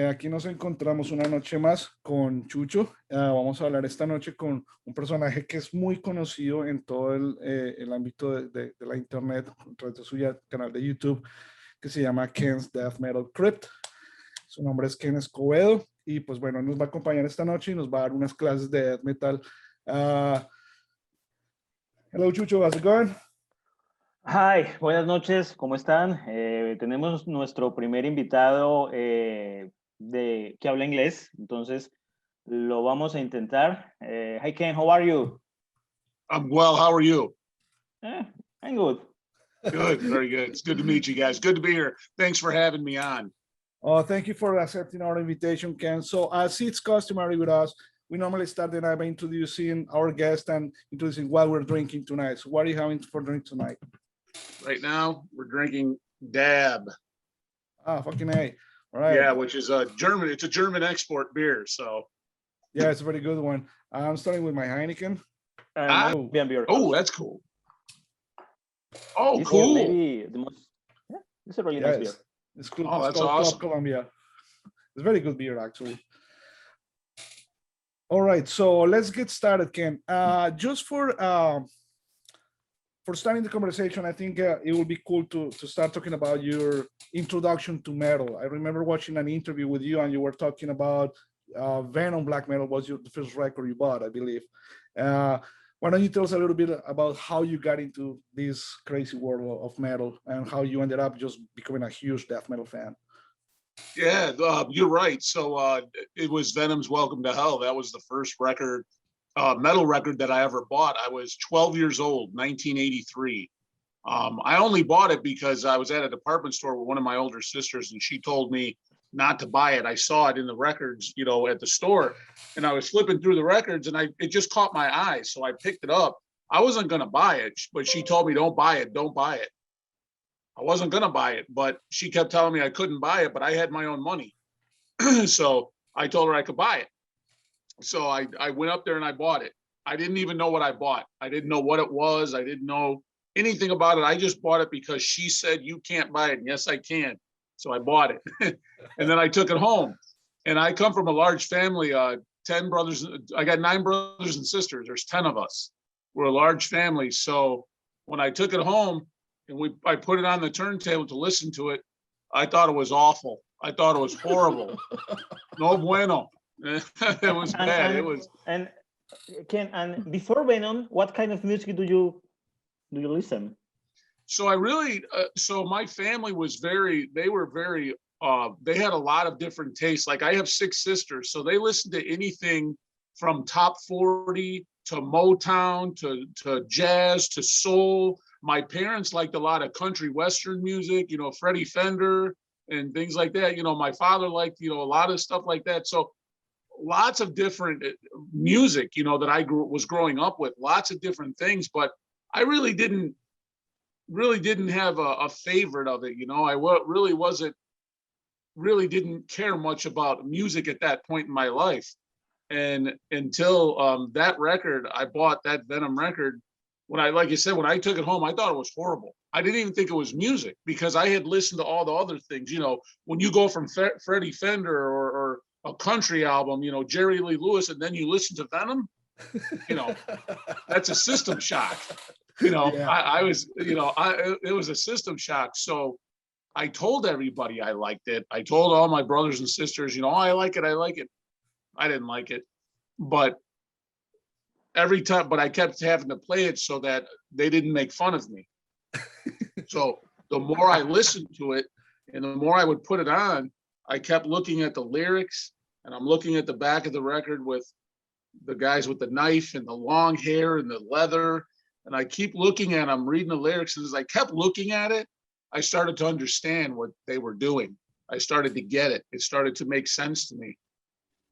Aquí nos encontramos una noche más con Chucho. Vamos a hablar esta noche con un personaje que es muy conocido en todo el ámbito de la internet, a través de su canal de YouTube, que se llama Ken's Death Metal Crypt. Su nombre es Ken Escobedo y pues bueno, nos va a acompañar esta noche y nos va a dar unas clases de death metal. Hello Chucho, how's it going? Hi, buenas noches, ¿cómo están? Tenemos nuestro primer invitado que habla inglés, entonces lo vamos a intentar. Hi Ken, how are you? I'm well, how are you? I'm good. Good, very good. It's good to meet you guys. Good to be here. Thanks for having me on. Thank you for accepting our invitation, Ken. So as it's customary with us, we normally start the night by introducing our guest and introducing what we're drinking tonight. So what are you having for drink tonight? Right now, we're drinking Dab. Fucking A. All right. Yeah, which is a German, it's a German export beer, so. Yeah, it's a very good one. I'm starting with my Heineken. Oh, that's cool. Oh, This cool. Maybe the most, it's a really nice beer. It's cool. Oh, it's that's awesome. Club Colombia. It's very good beer, actually. All right, so let's get started, Ken. Just for starting the conversation, I think it would be cool to start talking about your introduction to metal. I remember watching an interview with you, and you were talking about Venom Black Metal was the first record you bought, I believe. Why don't you tell us a little bit about how you got into this crazy world of metal and how you ended up just becoming a huge death metal fan? Yeah, you're right. So it was Venom's Welcome to Hell. That was the first record, metal record that I ever bought. I was 12 years old, 1983. I only bought it because I was at a department store with one of my older sisters, and she told me not to buy it. I saw it in the records, at the store, and I was flipping through the records, and it just caught my eye, so I picked it up. I wasn't going to buy it, but she told me, don't buy it. I wasn't going to buy it, but she kept telling me I couldn't buy it, but I had my own money. So I told her I could buy it. So I went up there and I bought it. I didn't even know what I bought. I didn't know what it was. I didn't know anything about it. I just bought it because she said, you can't buy it. And yes, I can. So I bought it. And then I took it home. And I come from a large family, 10 brothers. I got 9 brothers and sisters. There's 10 of us. We're a large family. So when I took it home and I put it on the turntable to listen to it, I thought it was awful. I thought it was horrible. No bueno. It was bad. It was. And Ken, and before Venom, what kind of music do you listen? So I really, so my family was they had a lot of different tastes. Like I have 6 sisters, so they listened to anything from top 40 to Motown to jazz to soul. My parents liked a lot of country western music, Freddie Fender and things like that. My father liked, a lot of stuff like that. So lots of different music, that I was growing up with, lots of different things, but I really didn't have a favorite of it. I really didn't care much about music at that point in my life. And until that record, I bought that Venom record. Like you said, when I took it home, I thought it was horrible. I didn't even think it was music because I had listened to all the other things. When you go from Freddie Fender or a country album, Jerry Lee Lewis, and then you listen to Venom, that's a system shock. Yeah. It was a system shock. So I told everybody I liked it. I told all my brothers and sisters, I like it. I didn't like it, but I kept having to play it so that they didn't make fun of me. So the more I listened to it and the more I would put it on, I kept looking at the lyrics, and I'm looking at the back of the record with the guys with the knife and the long hair and the leather. And I keep looking at them, reading the lyrics. And as I kept looking at it, I started to understand what they were doing. I started to get it. It started to make sense to me.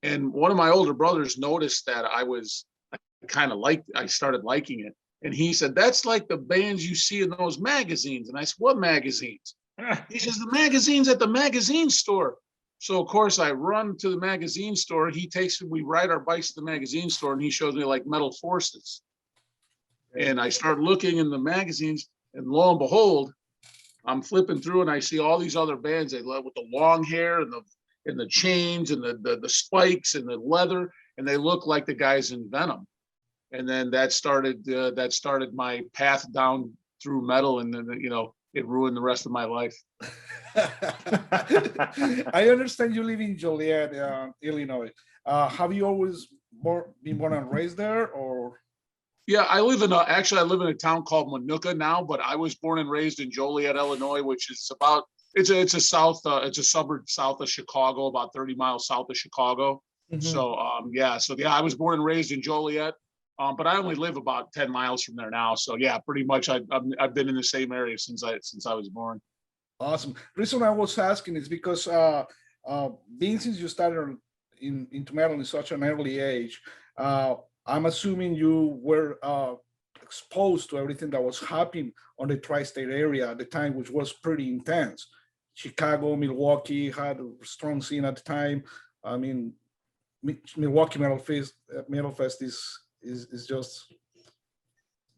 And one of my older brothers noticed that I started liking it. And he said, that's like the bands you see in those magazines. And I said, what magazines? He says, the magazines at the magazine store. So of course I run to the magazine store. We ride our bikes to the magazine store, and he shows me like Metal Forces. And I start looking in the magazines, and lo and behold, I'm flipping through and I see all these other bands they love with the long hair and the chains and the spikes and the leather, and they look like the guys in Venom. And then that started my path down through metal, and then it ruined the rest of my life. I understand you live in Joliet, Illinois. Have you always been born and raised there, or? Yeah, I live in a town called Manuka now, but I was born and raised in Joliet, Illinois, which is about it's a suburb south of Chicago, about 30 miles south of Chicago. Mm-hmm. So I was born and raised in Joliet, but I only live about 10 miles from there now. So yeah, pretty much I've been in the same area since I was born. Awesome. The reason I was asking is because being since you started into metal in such an early age, I'm assuming you were exposed to everything that was happening on the tri-state area at the time, which was pretty intense. Chicago, Milwaukee had a strong scene at the time. I mean, Milwaukee Metal Fest is just,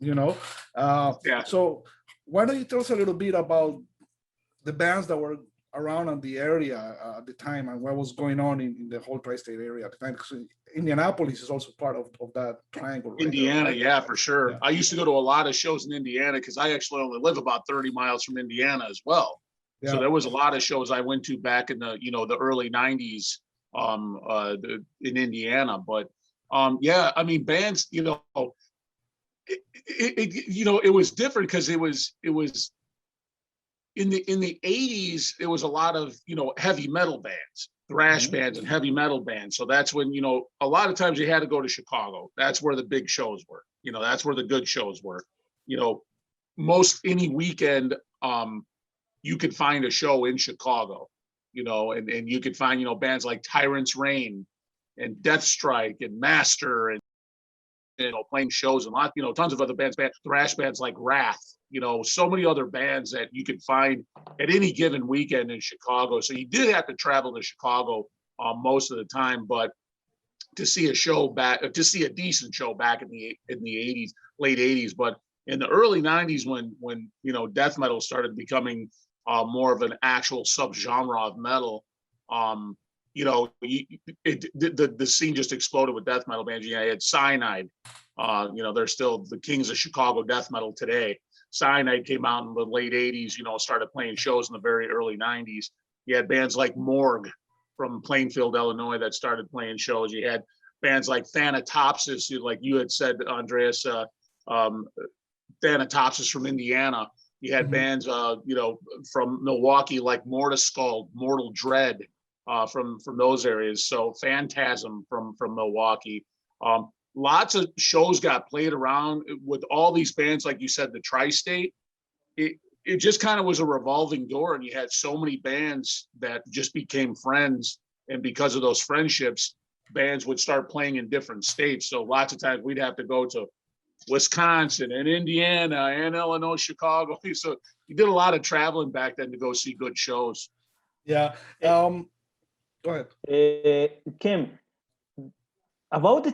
Yeah. So why don't you tell us a little bit about the bands that were around in the area at the time and what was going on in the whole tri-state area at the time? Because Indianapolis is also part of that triangle. Indiana, right? Yeah, for sure. Yeah. I used to go to a lot of shows in Indiana because I actually only live about 30 miles from Indiana as well. Yeah. So there was a lot of shows I went to back in the early 90s in Indiana. But I mean, bands, it was different because it was in the 80s, there was a lot of, heavy metal bands, thrash mm-hmm. bands and heavy metal bands. So that's when, a lot of times you had to go to Chicago. That's where the big shows were. That's where the good shows were. Most any weekend, you could find a show in Chicago, and you could find, bands like Tyrant's Reign and Death Strike and Master and, playing shows and tons of other bands, thrash bands like Wrath. So many other bands that you could find at any given weekend in Chicago. So you did have to travel to Chicago most of the time, but to see a decent show back in the 80s, late 80s. But in the early 90s, when death metal started becoming more of an actual subgenre of metal, the scene just exploded with death metal bands. You had Cyanide. They're still the kings of Chicago death metal today. Cyanide came out in the late 80s, started playing shows in the very early 90s. You had bands like Morgue from Plainfield, Illinois, that started playing shows. You had bands like Thanatopsis, like you had said, Andreas, Thanatopsis from Indiana. You had mm-hmm. bands, from Milwaukee, like Mortiskull, Mortal Dread, from those areas. So Phantasm from Milwaukee. Lots of shows got played around with all these bands, like you said, the tri-state. It just kind of was a revolving door, and you had so many bands that just became friends. And because of those friendships, bands would start playing in different states. So lots of times we'd have to go to Wisconsin and Indiana and Illinois, Chicago. So you did a lot of traveling back then to go see good shows. Yeah. Go ahead. Kim, about the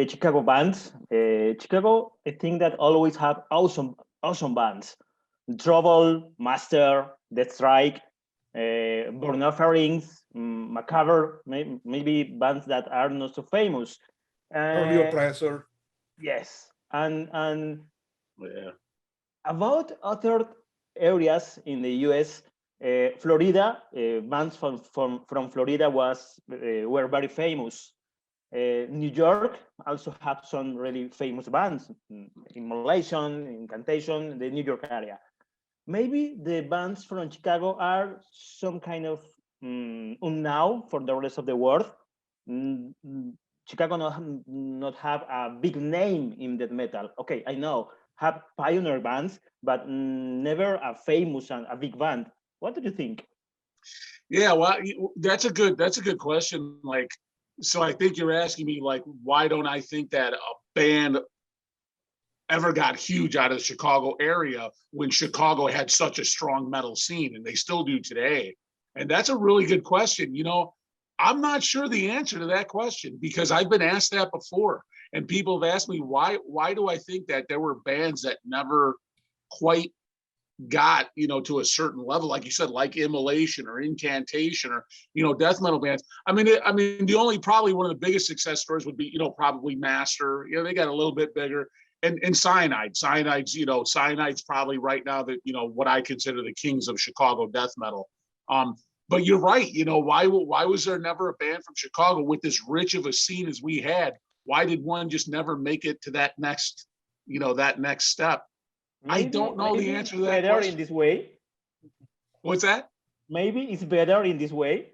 Chicago bands, Chicago, I think that always have awesome bands. Trouble, Master, Death Strike, Burn Offerings, Macabre, maybe bands that are not so famous. Early Oppressor. Yes, and about other areas in the U.S., Florida, bands from Florida were very famous. New York also have some really famous bands, Immolation, Incantation, the New York area. Maybe the bands from Chicago are some kind of unknown for the rest of the world. Chicago not have a big name in death metal. Okay, I know, have pioneer bands, but never a famous and a big band. What do you think? Yeah, well, that's a good question. Like, so I think you're asking me, like, why don't I think that a band ever got huge out of the Chicago area when Chicago had such a strong metal scene, and they still do today? And that's a really good question. I'm not sure the answer to that question, because I've been asked that before, and people have asked me why do I think that there were bands that never quite got, to a certain level, like you said, like Immolation or Incantation or, death metal bands. I mean, the only, probably one of the biggest success stories would be, probably Master. They got a little bit bigger. And Cyanide's, Cyanide's probably right now that, what I consider the kings of Chicago death metal. But you're right. Why was there never a band from Chicago with this rich of a scene as we had? Why did one just never make it to that next step? I don't know the answer to that question. In this way. What's that? Maybe it's better in this way.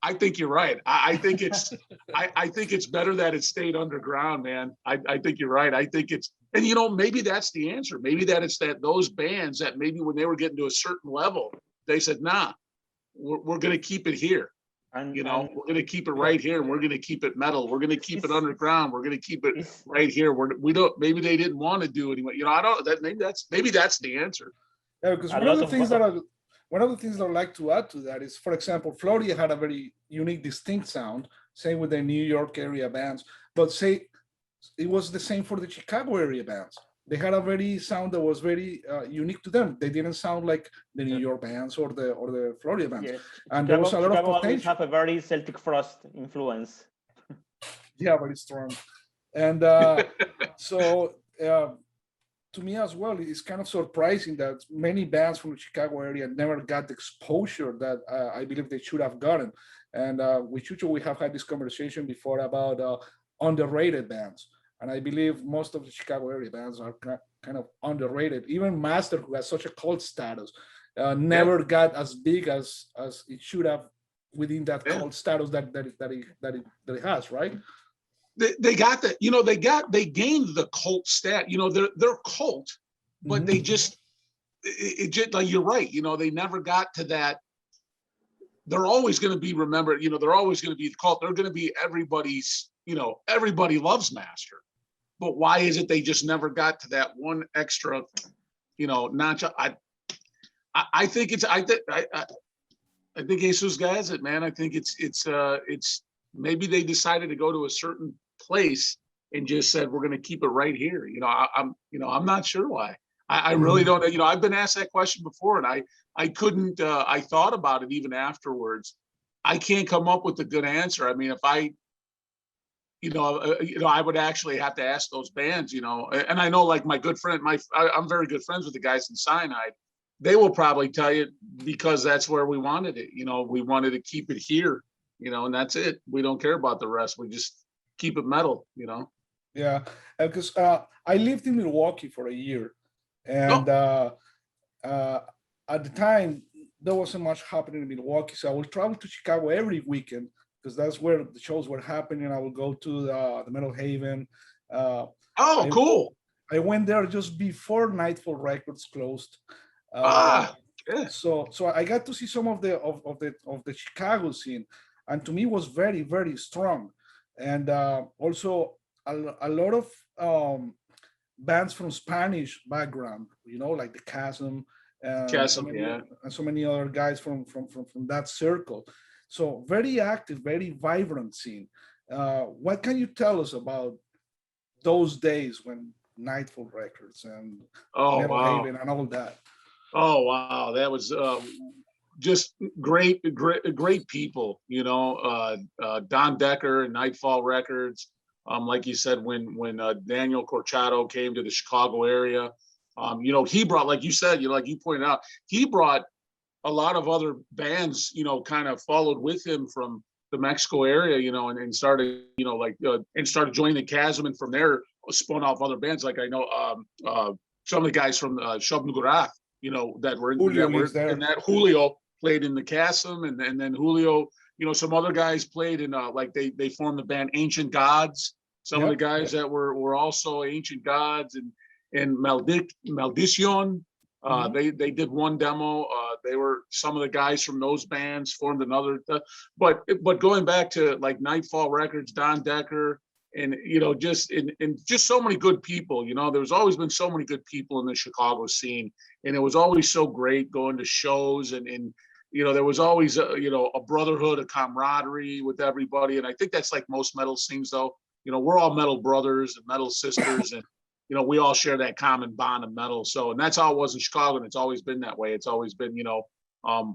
I think you're right. I think it's I think it's better that it stayed underground, man. I think you're right. I think it's, and maybe that's the answer. Maybe that it's that those bands that maybe when they were getting to a certain level, they said, nah, we're gonna keep it here. And we're gonna keep it right here. We're gonna keep it metal. We're gonna keep it underground. We're gonna keep it right here. We don't. Maybe they didn't want to do it anyway. I don't. That maybe that's the answer. Yeah, because one of the things that I like to add to that is, for example, Florida had a very unique, distinct sound. Same with the New York area bands, but say it was the same for the Chicago area bands. They had a very sound that was very unique to them. They didn't sound like the New York bands or the Florida bands. Yes. And there was a lot Chicago of potential. Have a very Celtic Frost influence. Yeah, very strong. And so to me as well, it's kind of surprising that many bands from the Chicago area never got the exposure that I believe they should have gotten. And with Chucho, we have had this conversation before about underrated bands. And I believe most of the Chicago area bands are kind of underrated. Even Master, who has such a cult status, never got as big as it should have within that cult status that it has, right? They got that. They gained the cult stat. They're cult, but they just like you're right. They never got to that. They're always going to be remembered. They're always going to be the cult. They're going to be everybody's. Everybody loves Master. But why is it they just never got to that one extra, notch? I think Jesus has it, man. I think it's maybe they decided to go to a certain place and just said we're going to keep it right here. I'm not sure why. I really don't know. I've been asked that question before, and I couldn't. I thought about it even afterwards. I can't come up with a good answer. I mean, if I would actually have to ask those bands, and I know like my good friend, I'm very good friends with the guys in Cyanide. They will probably tell you because that's where we wanted it. We wanted to keep it here, and that's it. We don't care about the rest. We just keep it metal, Yeah, because I lived in Milwaukee for a year, and at the time there wasn't much happening in Milwaukee, so I would travel to Chicago every weekend, because that's where the shows were happening. I would go to the Metal Haven. Cool. I went there just before Nightfall Records closed. So I got to see some of the Chicago scene, and to me it was very, very strong. And also a lot of bands from Spanish background, like the Chasm, and so many other guys from that circle. So very active, very vibrant scene. What can you tell us about those days when Nightfall Records and Metal Haven and all that? Oh, wow. That was just great people, Don Decker and Nightfall Records. Like you said, when Daniel Corchado came to the Chicago area, he brought, like you said, like you pointed out, he brought a lot of other bands, kind of followed with him from the Mexico area, and started, and started joining the Chasm, and from there spun off other bands. Like I know some of the guys from Shub Nugurath, that were in that. Julio played in the Chasm, and then Julio, some other guys played in like they formed the band Ancient Gods. Some of the guys that were also Ancient Gods and Maldición. They did one demo. They were some of the guys from those bands formed another. But going back to like Nightfall Records, Don Decker, and just so many good people. There's always been so many good people in the Chicago scene, and it was always so great going to shows, and there was always a brotherhood, a camaraderie with everybody. And I think that's like most metal scenes, though. We're all metal brothers and metal sisters, and we all share that common bond of metal. So, and that's how it was in Chicago, and it's always been that way. It's always been,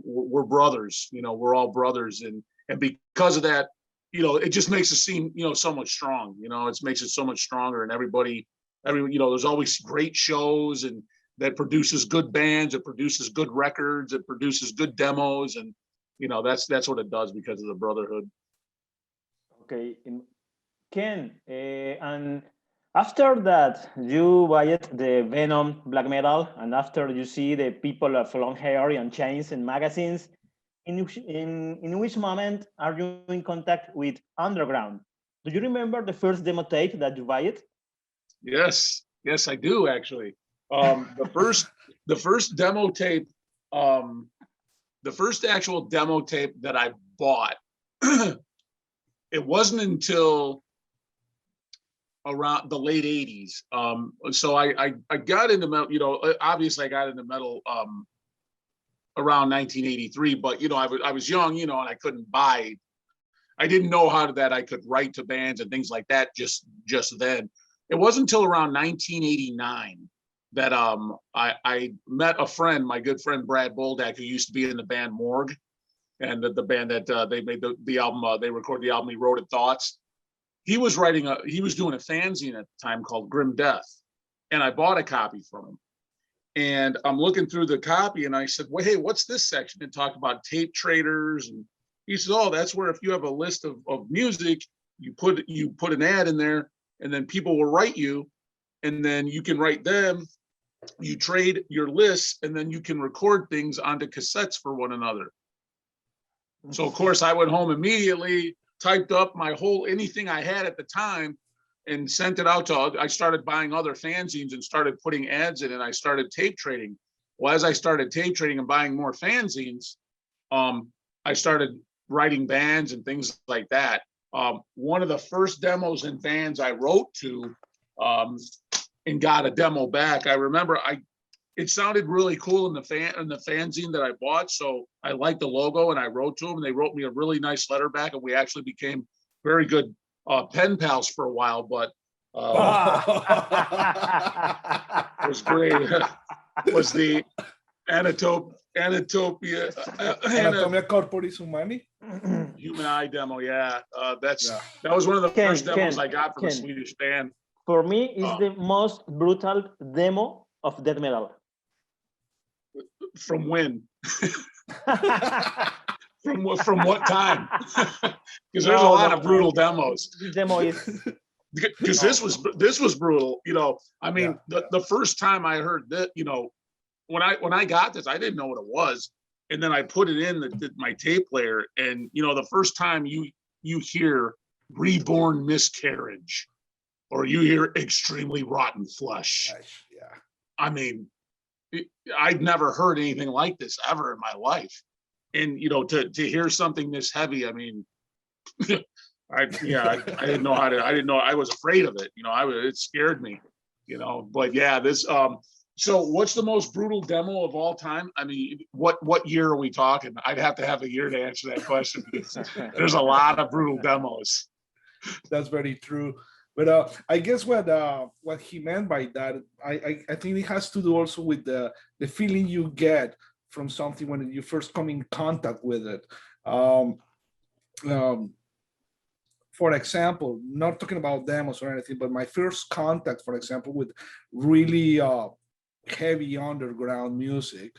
we're brothers, we're all brothers. And because of that, it just makes us seem, so much strong, it makes it so much stronger. And everybody, there's always great shows and that produces good bands, it produces good records, it produces good demos. And, that's what it does because of the brotherhood. Okay. Ken, and after that, you buy the Venom black metal, and after you see the people of long hair and chains in magazines, in which moment are you in contact with underground? Do you remember the first demo tape that you buy it? Yes, I do actually. The first demo tape, the first actual demo tape that I bought, it wasn't until around the late 80s. So I got into metal, obviously I got into metal around 1983, but I was young, and I couldn't buy, I didn't know that I could write to bands and things like that just then. It wasn't until around 1989 that I met a friend, my good friend Brad Boldak, who used to be in the band Morgue, and the band that they made the album, they recorded the album He Wrote It Thoughts. He was doing a fanzine at the time called Grim Death, and I bought a copy from him. And I'm looking through the copy, and I said, "Well, hey, what's this section?" It talked about tape traders, and he said, "Oh, that's where if you have a list of music, you put an ad in there, and then people will write you, and then you can write them. You trade your lists, and then you can record things onto cassettes for one another." So of course I went home immediately, typed up anything I had at the time and sent it out I started buying other fanzines and started putting ads in, and I started tape trading. Well, as I started tape trading and buying more fanzines, I started writing bands and things like that. One of the first demos and bands I wrote to and got a demo back, I remember it sounded really cool in the fanzine that I bought, so I liked the logo and I wrote to them, and they wrote me a really nice letter back, and we actually became very good pen pals for a while. But it was great. It was the Anatomia Corporis Humani? Human Eye demo. Yeah, that was one of the first demos I got from a Swedish band. For me, it's the most brutal demo of death metal. From when? From what time? Because there's a lot of brutal demos. This demo is because this was brutal. I mean, the first time I heard that, when I got this, I didn't know what it was, and then I put it in my tape player, and the first time you hear reborn miscarriage, or you hear extremely rotten flesh. Yeah. I mean, I'd never heard anything like this ever in my life. And, to hear something this heavy, I mean, I didn't know I was afraid of it. It scared me, but yeah, this, so what's the most brutal demo of all time? I mean, what year are we talking? I'd have to have a year to answer that question, because there's a lot of brutal demos. That's very true. But I guess what he meant by that, I think it has to do also with the feeling you get from something when you first come in contact with it. For example, not talking about demos or anything, but my first contact, for example, with really heavy underground music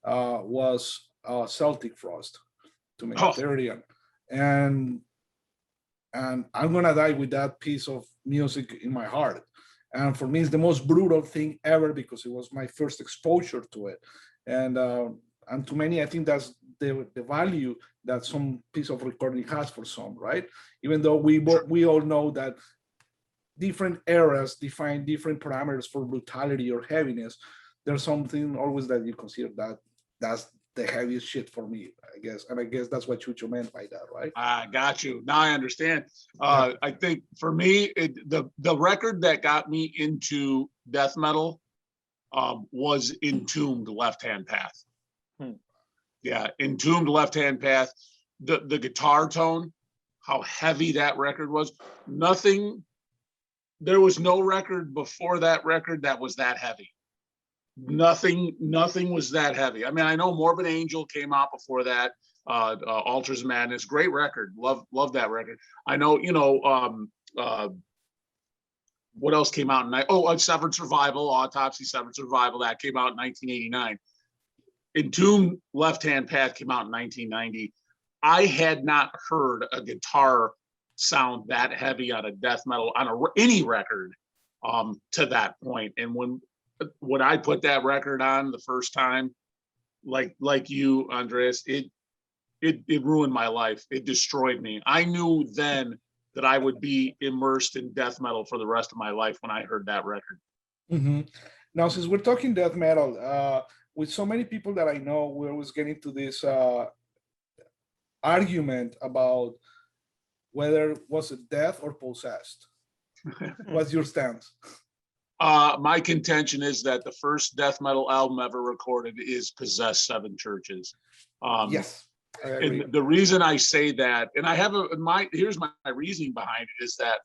was Celtic Frost to Megatherium. And I'm gonna die with that piece of music in my heart. And for me, it's the most brutal thing ever, because it was my first exposure to it. And to many, I think that's the value that some piece of recording has for some, right? Even though we all know that different eras define different parameters for brutality or heaviness, there's something always that you consider that's the heaviest shit for me, I guess. And I guess that's what Chucho meant by that, right? I got you. Now I understand. I think for me, the record that got me into death metal was Entombed Left Hand Path. Yeah, Entombed Left Hand Path. The guitar tone, how heavy that record was. Nothing there was no record before that record that was that heavy. Nothing was that heavy. I mean, I know Morbid Angel came out before that. Altars of Madness, great record. Love that record. I know, what else came out Severed Survival, Autopsy, Severed Survival, that came out in 1989. Entombed Left Hand Path came out in 1990. I had not heard a guitar sound that heavy on a death metal on any record to that point. And when I put that record on the first time, like you, Andreas, it ruined my life. It destroyed me. I knew then that I would be immersed in death metal for the rest of my life when I heard that record. Mm-hmm. Now, since we're talking death metal, with so many people that I know, we always get into this argument about whether it was a death or possessed. What's your stance? My contention is that the first death metal album ever recorded is Possessed Seven Churches. Yes. And the reason I say that, and I have here's my reasoning behind it, is that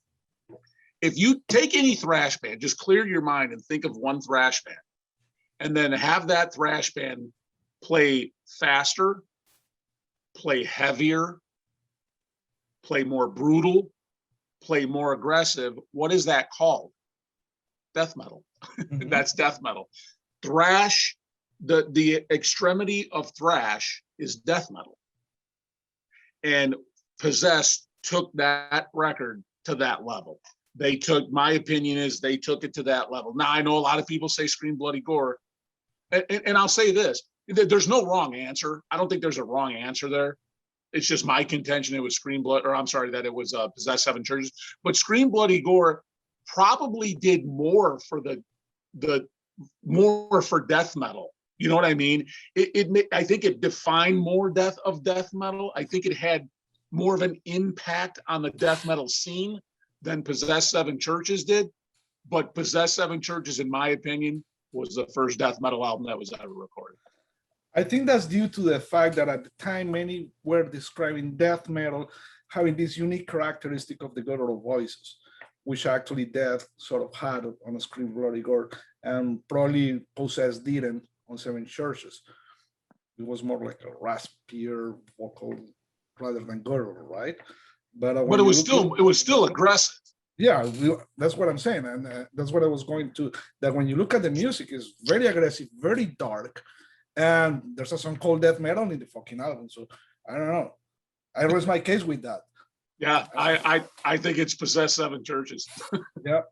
if you take any thrash band, just clear your mind and think of one thrash band, and then have that thrash band play faster, play heavier, play more brutal, play more aggressive. What is that called? Death metal. Mm-hmm. That's death metal. Thrash, the extremity of thrash is death metal. And Possessed took that record to that level. My opinion is they took it to that level. Now, I know a lot of people say Scream Bloody Gore, and I'll say this, there's no wrong answer. I don't think there's a wrong answer there. It's just my contention it was that it was Possessed Seven Churches. But Scream Bloody Gore probably did more for more for death metal. You know what I mean? I think it defined more death metal. I think it had more of an impact on the death metal scene than Possessed Seven Churches did. But Possessed Seven Churches, in my opinion, was the first death metal album that was ever recorded. I think that's due to the fact that at the time, many were describing death metal having this unique characteristic of the guttural voices, which actually Death sort of had on a Scream Bloody Gore, and probably Possessed didn't on Seven Churches. It was more like a raspier vocal rather than guttural, right? But it was still aggressive. Yeah, that's what I'm saying, and that's what I was going to. That when you look at the music, it's very aggressive, very dark, and there's a song called Death Metal in the fucking album. So I don't know. I rest my case with that. Yeah, I think it's Possessed Seven Churches. Yeah.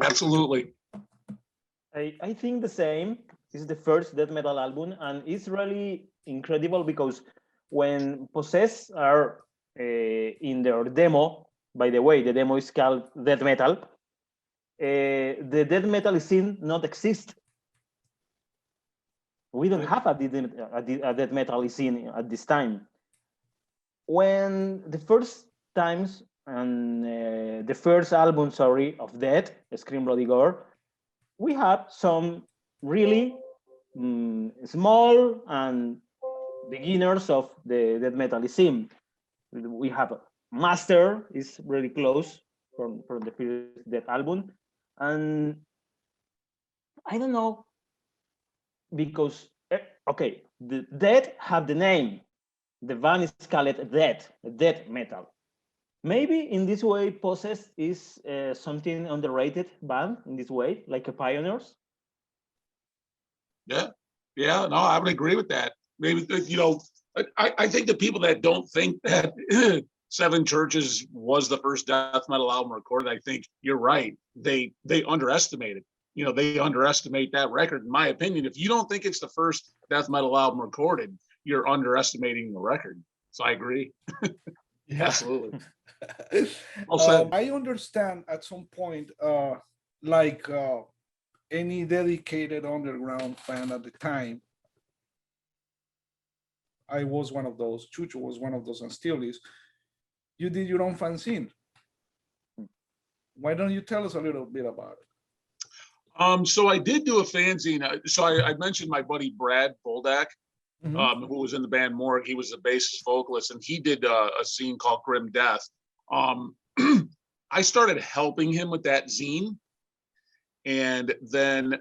Absolutely. I think the same. This is the first death metal album, and it's really incredible because when Possessed are in their demo, by the way, the demo is called Death Metal, the death metal scene not exist. We don't have a death metal scene at this time. When the first times and the first album, of Death, Scream Bloody Gore, we have some really small and beginners of the death metal scene. We have Master is really close from the first Death album, and I don't know because the Death have the name. The band is called Death Metal. Maybe in this way, Possessed is something underrated band in this way, like a Pioneers. Yeah, no, I would agree with that. Maybe, I think the people that don't think that Seven Churches was the first death metal album recorded, I think you're right. They underestimate it. They underestimate that record. In my opinion, if you don't think it's the first death metal album recorded, you're underestimating the record. So I agree. Yeah. Absolutely. I understand at some point, any dedicated underground fan at the time, I was one of those, Chucho was one of those, and still is. You did your own fanzine. Why don't you tell us a little bit about it? So I did do a fanzine. So I mentioned my buddy Brad Boldak, mm-hmm. Who was in the band Morgue. He was the bassist vocalist, and he did a scene called Grim Death. I started helping him with that zine. And then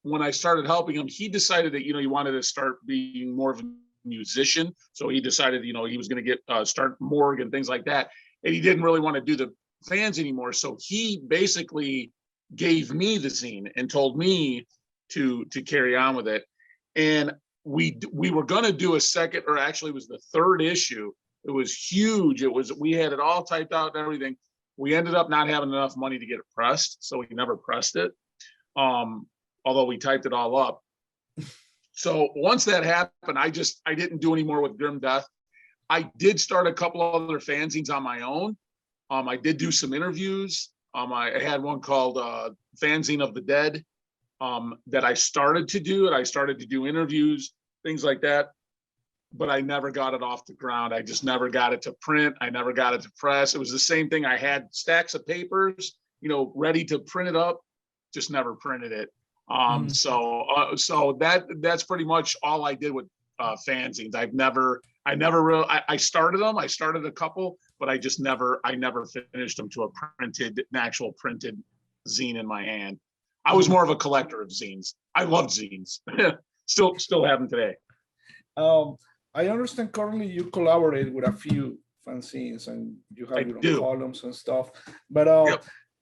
when I started helping him, he decided that, he wanted to start being more of a musician. So he decided, he was going to get start Morgue and things like that. And he didn't really want to do the fans anymore. So he basically gave me the zine and told me to carry on with it. And we were going to do a second, or actually it was the third issue. It was huge. We had it all typed out and everything. We ended up not having enough money to get it pressed, so we never pressed it. Although we typed it all up. So once that happened, I didn't do any more with Grim Death. I did start a couple other fanzines on my own. I did do some interviews. I had one called Fanzine of the Dead that I started to do, and I started to do interviews, things like that. But I never got it off the ground. I just never got it to print. I never got it to press. It was the same thing. I had stacks of papers, ready to print it up, just never printed it. So that's pretty much all I did with fanzines. I started them. I started a couple, but I never finished them to an actual printed zine in my hand. I was more of a collector of zines. I loved zines. Still have them today. I understand currently you collaborate with a few fanzines and you have your own columns and stuff. But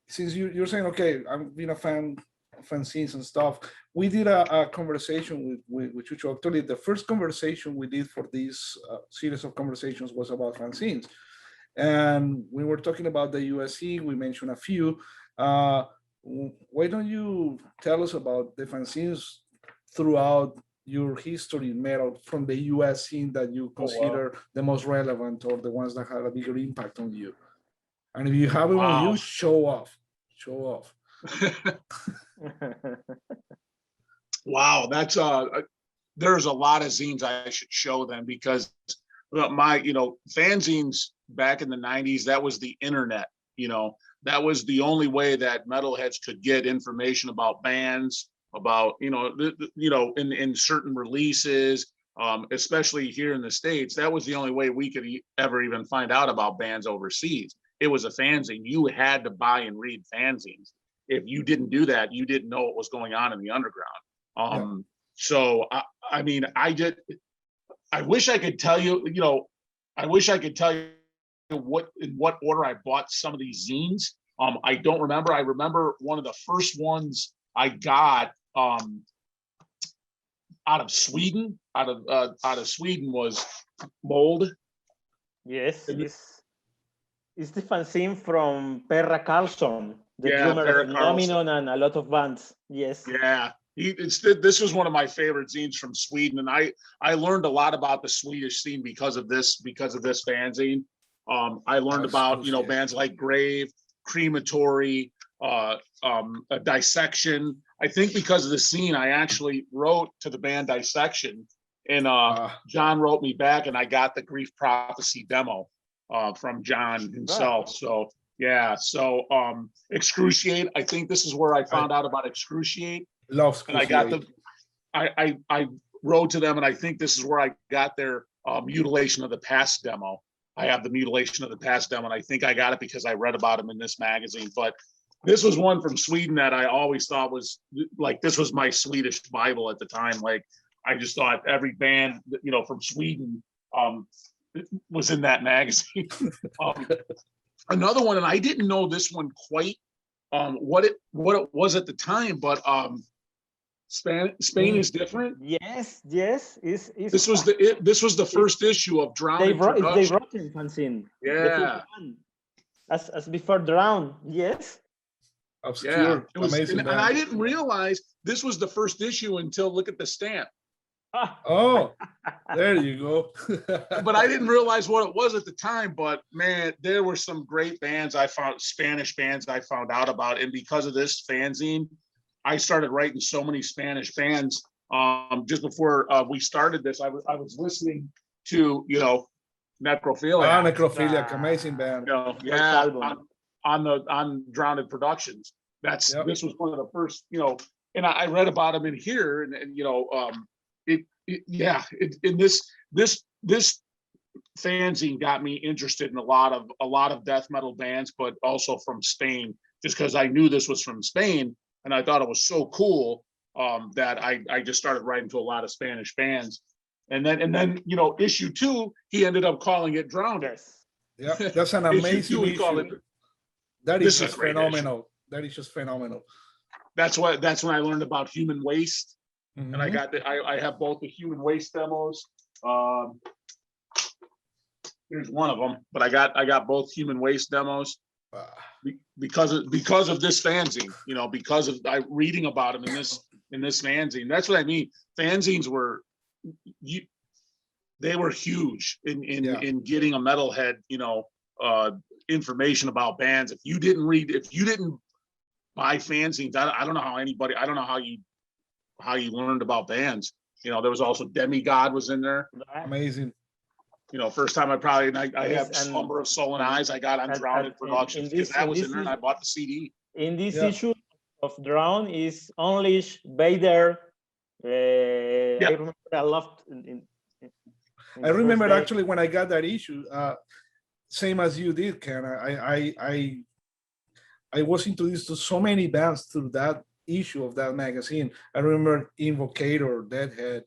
since you're saying, okay, I'm being a fan of fanzines and stuff, we did a conversation with Chucho. Actually, the first conversation we did for this series of conversations was about fanzines. And we were talking about the USC, we mentioned a few. Why don't you tell us about the fanzines throughout your history in metal from the US scene that you consider the most relevant or the ones that had a bigger impact on you? And if you have it on you, show off. Wow, that's there's a lot of zines I should show them, because my fanzines back in the 90s, that was the internet. That was the only way that metalheads could get information about bands, about in certain releases, especially here in the States. That was the only way we could ever even find out about bands overseas. It was a fanzine. You had to buy and read fanzines. If you didn't do that, you didn't know what was going on in the underground. So I wish I could tell you, in what order I bought some of these zines. I don't remember. I remember one of the first ones I got out of Sweden. Out of Sweden was Mold. Yes, it's the fanzine from Perra Karlsson, the drummer of Phenomenon and a lot of bands. Yes. Yeah. This was one of my favorite zines from Sweden, and I learned a lot about the Swedish scene because of this fanzine. I learned about bands like Grave, Crematory, Dissection. I think because of the scene, I actually wrote to the band Dissection, and John wrote me back, and I got the Grief Prophecy demo from John himself. So Excruciate. I think this is where I found out about Excruciate. Love Excruciate. And I wrote to them, and I think this is where I got their Mutilation of the Past demo. I have the Mutilation of the Past demo, and I think I got it because I read about them in this magazine. But this was one from Sweden that I always thought was like, this was my Swedish Bible at the time. Like, I just thought every band, from Sweden was in that magazine. Another one, and I didn't know this one quite what it was at the time, but Spain is different. Yes. This was the first issue of Drowned. They wrote in fanzine. Yeah. As before Drown. Yes. Obscure. It was amazing. And I didn't realize this was the first issue until look at the stamp. Oh, there you go. But I didn't realize what it was at the time. But man, there were some great bands Spanish bands I found out about. And because of this fanzine, I started writing so many Spanish bands. Just before we started this, I was listening to Necrophilia. Necrophilia, amazing band. On Drowned Productions. This was one of the first, and I read about them in here, and this fanzine got me interested in a lot of death metal bands, but also from Spain, just because I knew this was from Spain and I thought it was so cool that I just started writing to a lot of Spanish bands. And then issue 2, he ended up calling it Drowned. Yeah, that's an Issue amazing 2, he issue. called it. That is This is a just great phenomenal. That is just phenomenal. That's when I learned about human waste. Mhm. And I have both the human waste demos. Here's one of them, but I got both human waste demos because of this fanzine, because of reading about them in this fanzine. That's what I mean. Fanzines were they were huge in getting a metalhead, information about bands. If you didn't buy fanzines, I don't know how you learned about bands. There was also Demigod was in there. Amazing. First time I have Slumber of Sullen Eyes. I got on Drowned Productions because that was in there and I bought the CD. In this issue of Drowned is Unleash, Vader. I remember I loved. I remember actually when I got that issue, same as you did, Ken. I was introduced to so many bands through that issue of that magazine. I remember Invocator, Deadhead,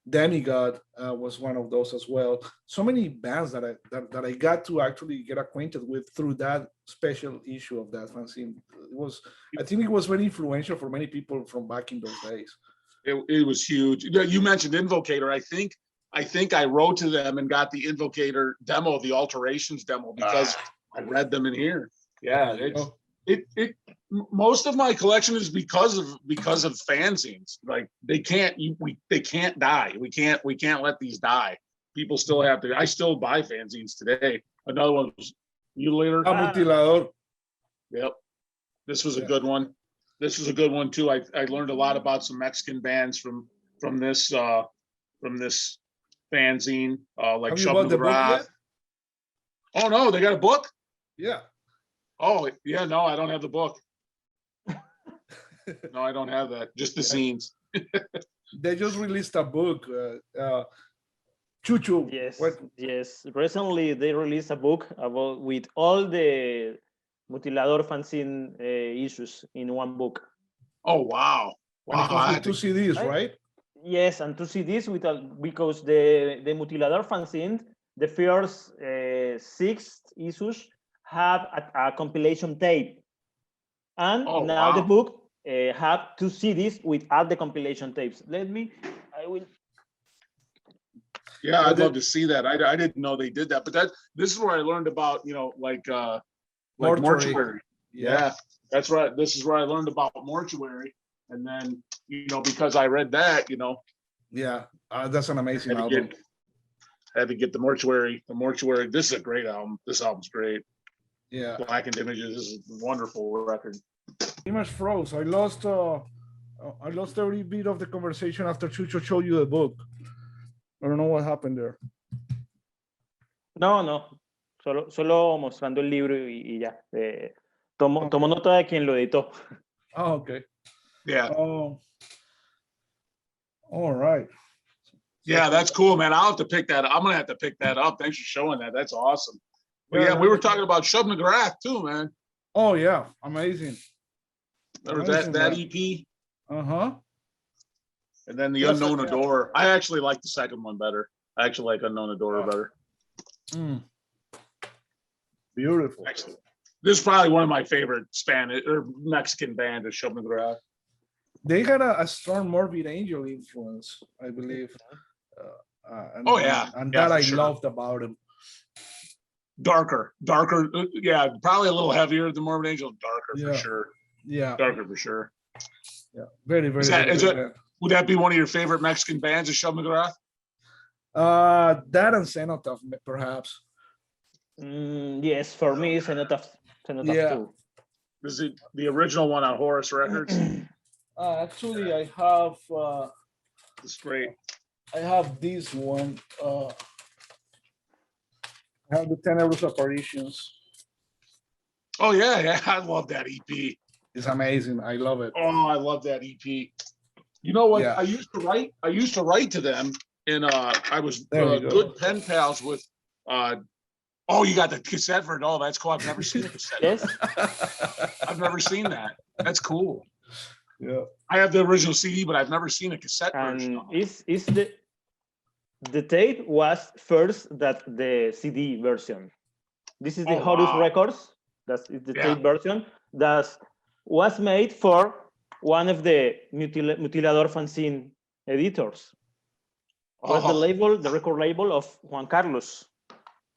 Demigod was one of those as well. So many bands that I got to actually get acquainted with through that special issue of that fanzine. I think it was very influential for many people from back in those days. It was huge. You mentioned Invocator. I think I wrote to them and got the Invocator demo, the alterations demo, because I read them in here. Yeah, most of my collection is because of fanzines. Like they can't die. We can't let these die. People still have to. I still buy fanzines today. Another one was Mutilator. Mutilador. Yep, this was a good one. This was a good one too. I learned a lot about some Mexican bands from this fanzine. Like Have you bought the book yet? Oh no, they got a book? Yeah. Oh yeah, no, I don't have the book. No, I don't have that. Just the zines. They just released a book. Chucho. Yes. Recently, they released a book with all the Mutilador fanzine issues in one book. Oh wow! Wow. With 2 CDs, right? Yes, and 2 CDs because the Mutilador fanzine, the first 6 issues have a compilation tape, and now the book have 2 CDs with all the compilation tapes. I will. Yeah, I'd love to see that. I didn't know they did that, but this is where I learned about like Mortuary. Yeah, that's right. This is where I learned about Mortuary, and then because I read that, Yeah, that's an amazing album. Had to get the Mortuary. This is a great album. This album's great. Yeah, Blackened Images. This is a wonderful record. Image froze. I lost every bit of the conversation after Chucho showed you the book. I don't know what happened there. No. Solo mostrando el libro y ya. Tomo nota de quien lo editó. Oh, okay. Yeah. All right. Yeah, that's cool, man. I'll have to pick that up. I'm gonna have to pick that up. Thanks for showing that. That's awesome. But yeah, we were talking about Shub McGrath too, man. Oh yeah, amazing. That EP. Uh-huh. And then the Unknown Adorer. I actually like the second one better. I actually like Unknown Adorer better. Beautiful. Excellent. This is probably one of my favorite Spanish or Mexican bands, is Shub McGrath. They had a strong Morbid Angel influence, I believe. And that I loved about them. Darker. Yeah, probably a little heavier than Morbid Angel. Darker for sure. Yeah. Darker for sure. Yeah. Very, very. Would that be one of your favorite Mexican bands, is Shub McGrath? That and Cenotaph, perhaps. Yes, for me, Cenotaph too. Is it the original one on Horus Records? Actually, I have. It's great. I have this one. I have the Tenebros Apparitions. Oh yeah, I love that EP. It's amazing. I love it. Oh, I love that EP. You know what? Yeah. I used to write to them and I was There you go. good pen pals with. Oh, you got the cassette for it? Oh, that's cool. I've never seen a cassette. Yes. I've never seen that. That's cool. Yeah. I have the original CD, but I've never seen a cassette version. And is the tape was first that the CD version. This is the Oh, Horus wow. Records. That is the Yeah. tape version that was made for one of the Mutilador fanzine editors. Was the label, the record label of Juan Carlos.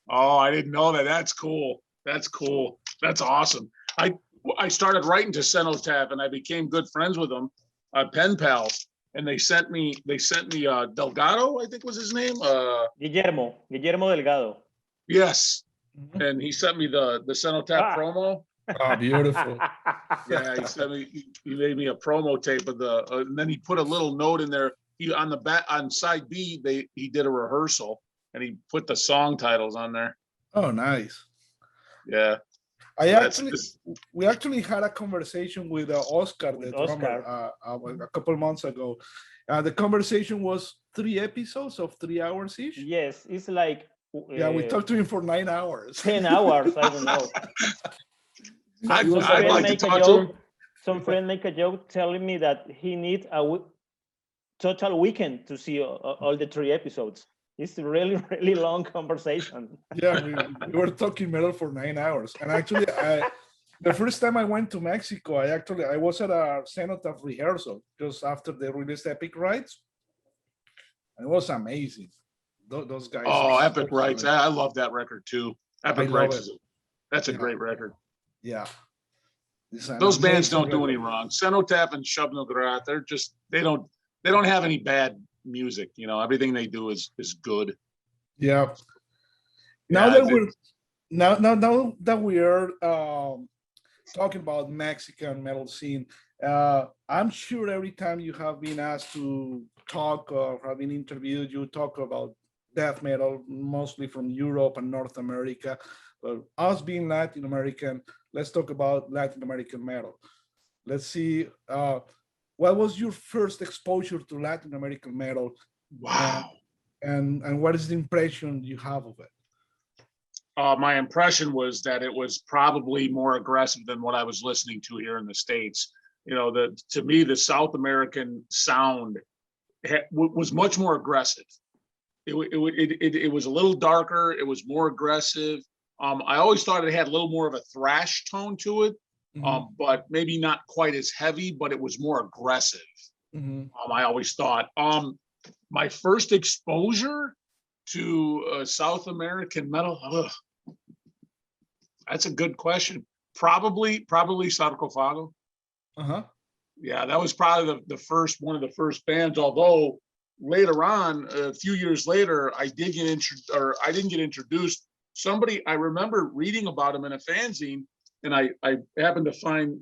Oh, I didn't know that. That's cool. That's cool. That's awesome. I started writing to Cenotaph, and I became good friends with them, pen pals. And they sent me Delgado, I think was his name. Guillermo Delgado. Yes. Mhm. And he sent me the Cenotaph promo. Oh, beautiful. Yeah, he sent me. He made me a promo tape of the, and then he put a little note in there. He on the back on side B, he did a rehearsal, and he put the song titles on there. Oh, nice. Yeah. We actually had a conversation with Oscar, the drummer, a couple months ago. The conversation was 3 episodes of 3 hours each. Yes, it's like Yeah, we talked to him for 9 hours. 10 hours. I don't know. I'd like to talk to him. Some friend make a joke telling me that he needs a total weekend to see all the 3 episodes. It's a really, really long conversation. Yeah, we were talking metal for 9 hours. And actually, the first time I went to Mexico, I was at a Cenotaph rehearsal just after they released Epic Rights. And it was amazing. Those guys. Oh, Epic Rights. I love that record too. Epic Rights. That's a great record. Yeah. Those bands don't do any wrong. Cenotaph and Shub Nograt, they're just, they don't have any bad music. You know, everything they do is good. Yeah. Now that we are talking about Mexican metal scene, I'm sure every time you have been asked to talk or have been interviewed, you talk about death metal, mostly from Europe and North America. But us being Latin American, let's talk about Latin American metal. Let's see, what was your first exposure to Latin American metal? Wow. And what is the impression you have of it? My impression was that it was probably more aggressive than what I was listening to here in the States. You know, to me, the South American sound was much more aggressive. It was a little darker. It was more aggressive. I always thought it had a little more of a thrash tone to it, but maybe not quite as heavy, but it was more aggressive. I always thought. My first exposure to South American metal, that's a good question. Probably Sarcófago. Yeah, that was probably one of the first bands. Although later on, a few years later, I didn't get introduced. I remember reading about him in a fanzine, and I happened to find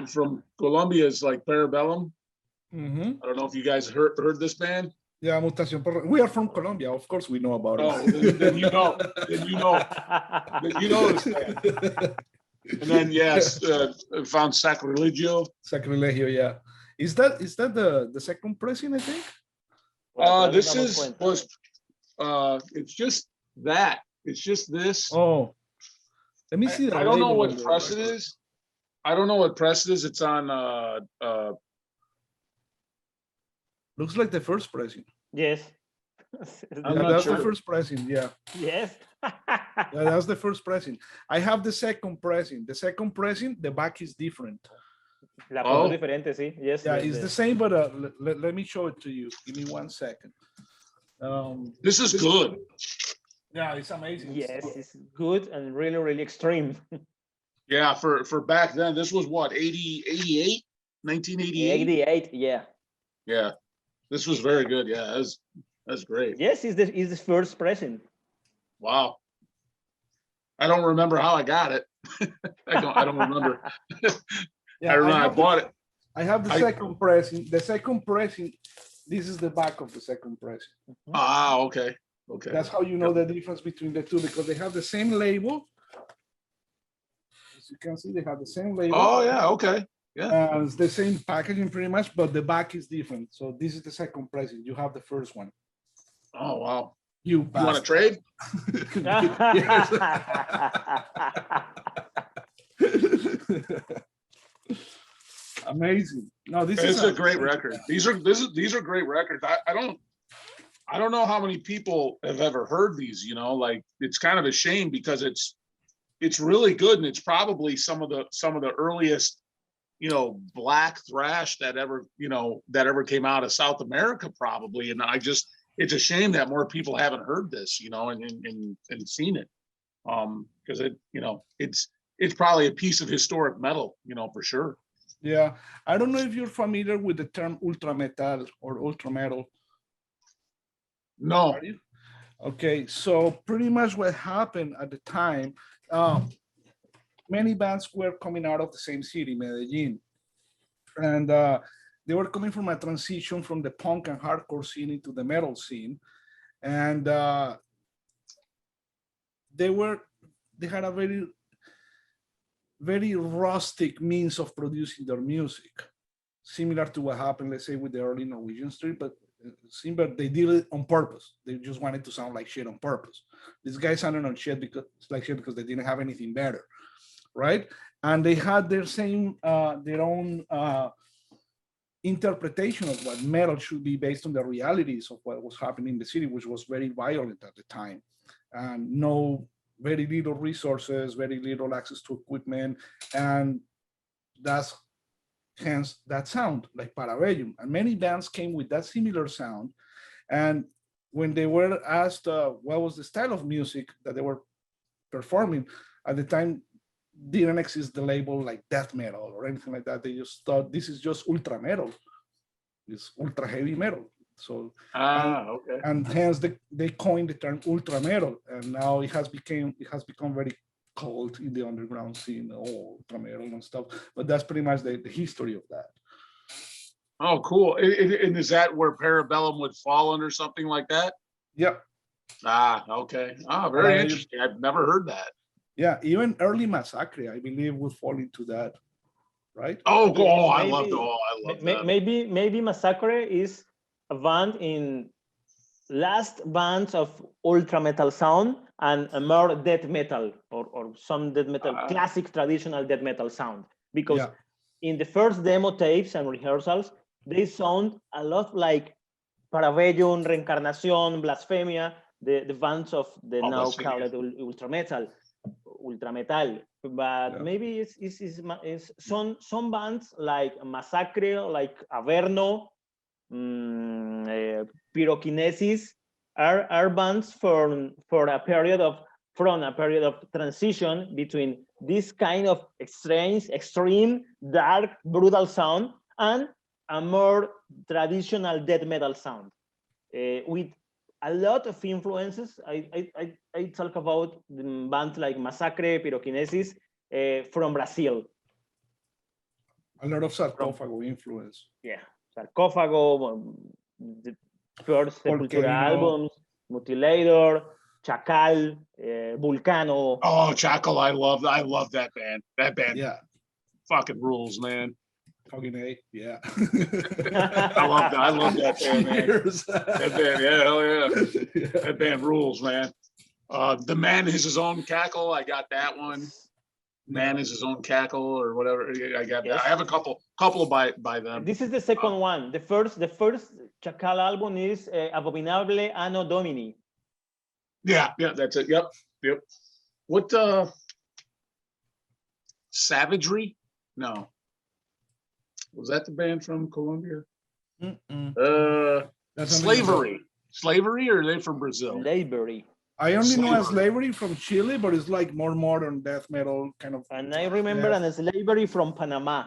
from Colombia's like Parabellum. I don't know if you guys heard this band. Yeah, Mutación. We are from Colombia. Of course, we know about it. Oh, then you know this band. And then yes, found Sacrilegio. Sacrilegio, yeah. Is that the second pressing, I think? It's just that. It's just this. Oh, let me see. I don't know what press it is. I don't know what press it is. It's on. Looks like the first pressing. Yes. That's the first pressing. Yeah. Yes. Yeah, that's the first pressing. I have the second pressing. The second pressing, the back is different. La foto diferente, sí. Yes. Yeah, it's the same, but let me show it to you. Give me 1 second. This is good. Yeah, it's amazing. Yes, it's good and really, really extreme. Yeah, for back then, this was what, 88? 1988? 88, yeah. Yeah, this was very good. Yeah, that's great. Yes, it's the first pressing. Wow. I don't remember how I got it. I don't remember. Yeah, I remember I bought it. I have the second pressing. The second pressing, this is the back of the second pressing. Ah, okay. That's how you know the difference between the two, because they have the same label. As you can see, they have the same label. Oh, yeah, okay. Yeah. It's the same packaging pretty much, but the back is different. So this is the second pressing. You have the first one. Oh, wow. You want to trade? Amazing. No, this It's is a great record. These are great records. I don't know how many people have ever heard these, you know, like it's kind of a shame because it's really good, and it's probably some of the earliest, you know, black thrash that ever came out of South America probably. And it's a shame that more people haven't heard this, you know, and seen it. Because it's probably a piece of historic metal, you know, for sure. Yeah, I don't know if you're familiar with the term ultra metal or ultra metal. No. Okay, so pretty much what happened at the time, many bands were coming out of the same city, Medellin, and they were coming from a transition from the punk and hardcore scene into the metal scene, and they had a very, very rustic means of producing their music, similar to what happened, let's say, with the early Norwegian street, but they did it on purpose. They just wanted to sound like shit on purpose. These guys sounded on shit because they didn't have anything better, right? And they had their own interpretation of what metal should be based on the realities of what was happening in the city, which was very violent at the time, and very little resources, very little access to equipment, and that's hence that sound, like Parabellum. And many bands came with that similar sound. And when they were asked what was the style of music that they were performing, at the time didn't exist the label like death metal or anything like that. They just thought this is just ultra metal. It's ultra heavy metal. So okay. And hence they coined the term ultra metal, and now it has become very cult in the underground scene, ultra metal and stuff. But that's pretty much the history of that. Oh, cool. And is that where Parabellum would fall under, something like that? Yep. Okay. Very interesting. I've never heard that. Yeah, even early Massacre, I believe, would fall into that, right? Oh, cool. I love that. Maybe Massacre is a band in last bands of ultra metal sound and a more death metal or some death metal, classic traditional death metal sound. Because in the first demo tapes and rehearsals, they sound a lot like Parabellum, Reencarnación, Blasphemia, the bands of the now called ultra metal. But maybe it's some bands like Massacre, like Averno, Pyrokinesis are bands from a period of transition between this kind of strange, extreme, dark, brutal sound and a more traditional death metal sound with a lot of influences. I talk about bands like Massacre, Pyrokinesis from Brazil. A lot of Sarcófago influence. Yeah, Sarcófago, the first Sepultura albums, Mutilator, Chacal, Vulcano. Oh, Chacal, I love that band. That band fucking rules, man. Fucking A, yeah. I love that band, man. That band, hell yeah. That band rules, man. The Man Is His Own Cackle, I got that one. Man Is His Own Cackle or whatever. I got that. I have a couple by them. This is the second one. The first Chacal album is Abominable Anno Domini. Yeah, that's it. Yep. What Savagery? No. Was that the band from Colombia? Slavery, or are they from Brazil? Slavery. I only know Slavery from Chile, but it's like more modern death metal kind of. And I remember an Slavery from Panama.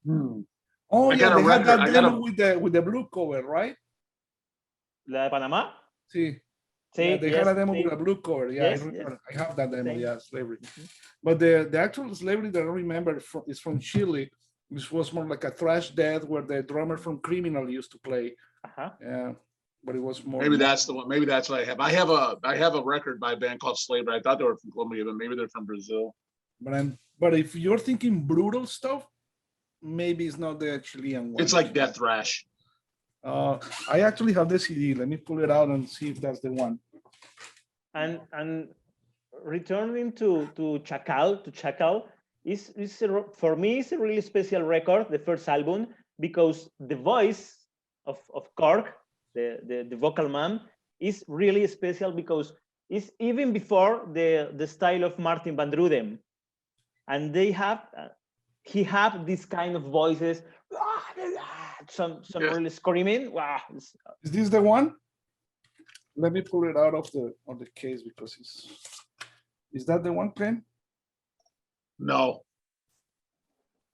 Oh, yeah, they had that demo with the blue cover, right? La de Panama? Sí. Yeah, they had a demo with a blue cover. Yeah, I remember. I have that demo. Yeah, Slavery. But the actual Slavery that I remember is from Chile, which was more like a thrash death where the drummer from Criminal used to play. Yeah, but it was more. Maybe that's the one. Maybe that's what I have. I have a record by a band called Slavery. I thought they were from Colombia, but maybe they're from Brazil. But if you're thinking brutal stuff, maybe it's not the Chilean one. It's like death thrash. I actually have the CD. Let me pull it out and see if that's the one. And returning to Chacal is for me it's a really special record, the first album, because the voice of Cork, the vocal man, is really special because it's even before the style of Martin van Druden, and he have this kind of voices, some really screaming. Wow, Is this the one? Let me pull it out of the case because is that the one, Ken? No.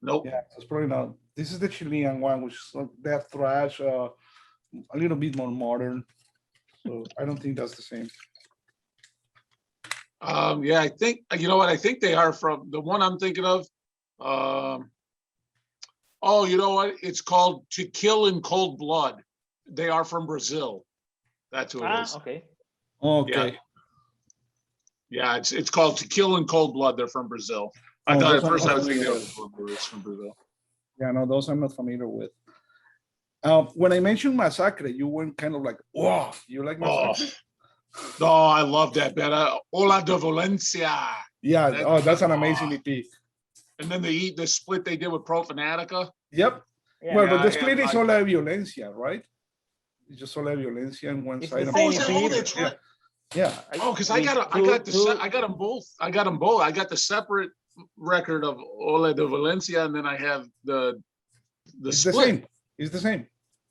Nope. Yeah, it's probably not. This is the Chilean one, which is like death thrash, a little bit more modern. So I don't think that's the same. Yeah, I think, you know what? I think they are from the one I'm thinking of. Oh, you know what? It's called To Kill in Cold Blood. They are from Brazil. That's who it is. Okay. Okay. Yeah, it's called To Kill in Cold Blood. They're from Brazil. I thought at first I was thinking it was from Brazil. Yeah, no, those I'm not familiar with. When I mentioned Massacre, you went kind of like, "Wow, you like Massacre?" No, I love that band. Ola de Valencia. Yeah, that's an amazing EP. And then the split they did with Profanatica. Yep. Yeah. Well, but the split is Ola Violencia, right? It's just Ola Violencia on one It's side. the and same that's right. Yeah. Oh, because I got them both. I got them both. I got the separate record of Ola de Valencia, and then I have the It's split. the same. It's the same.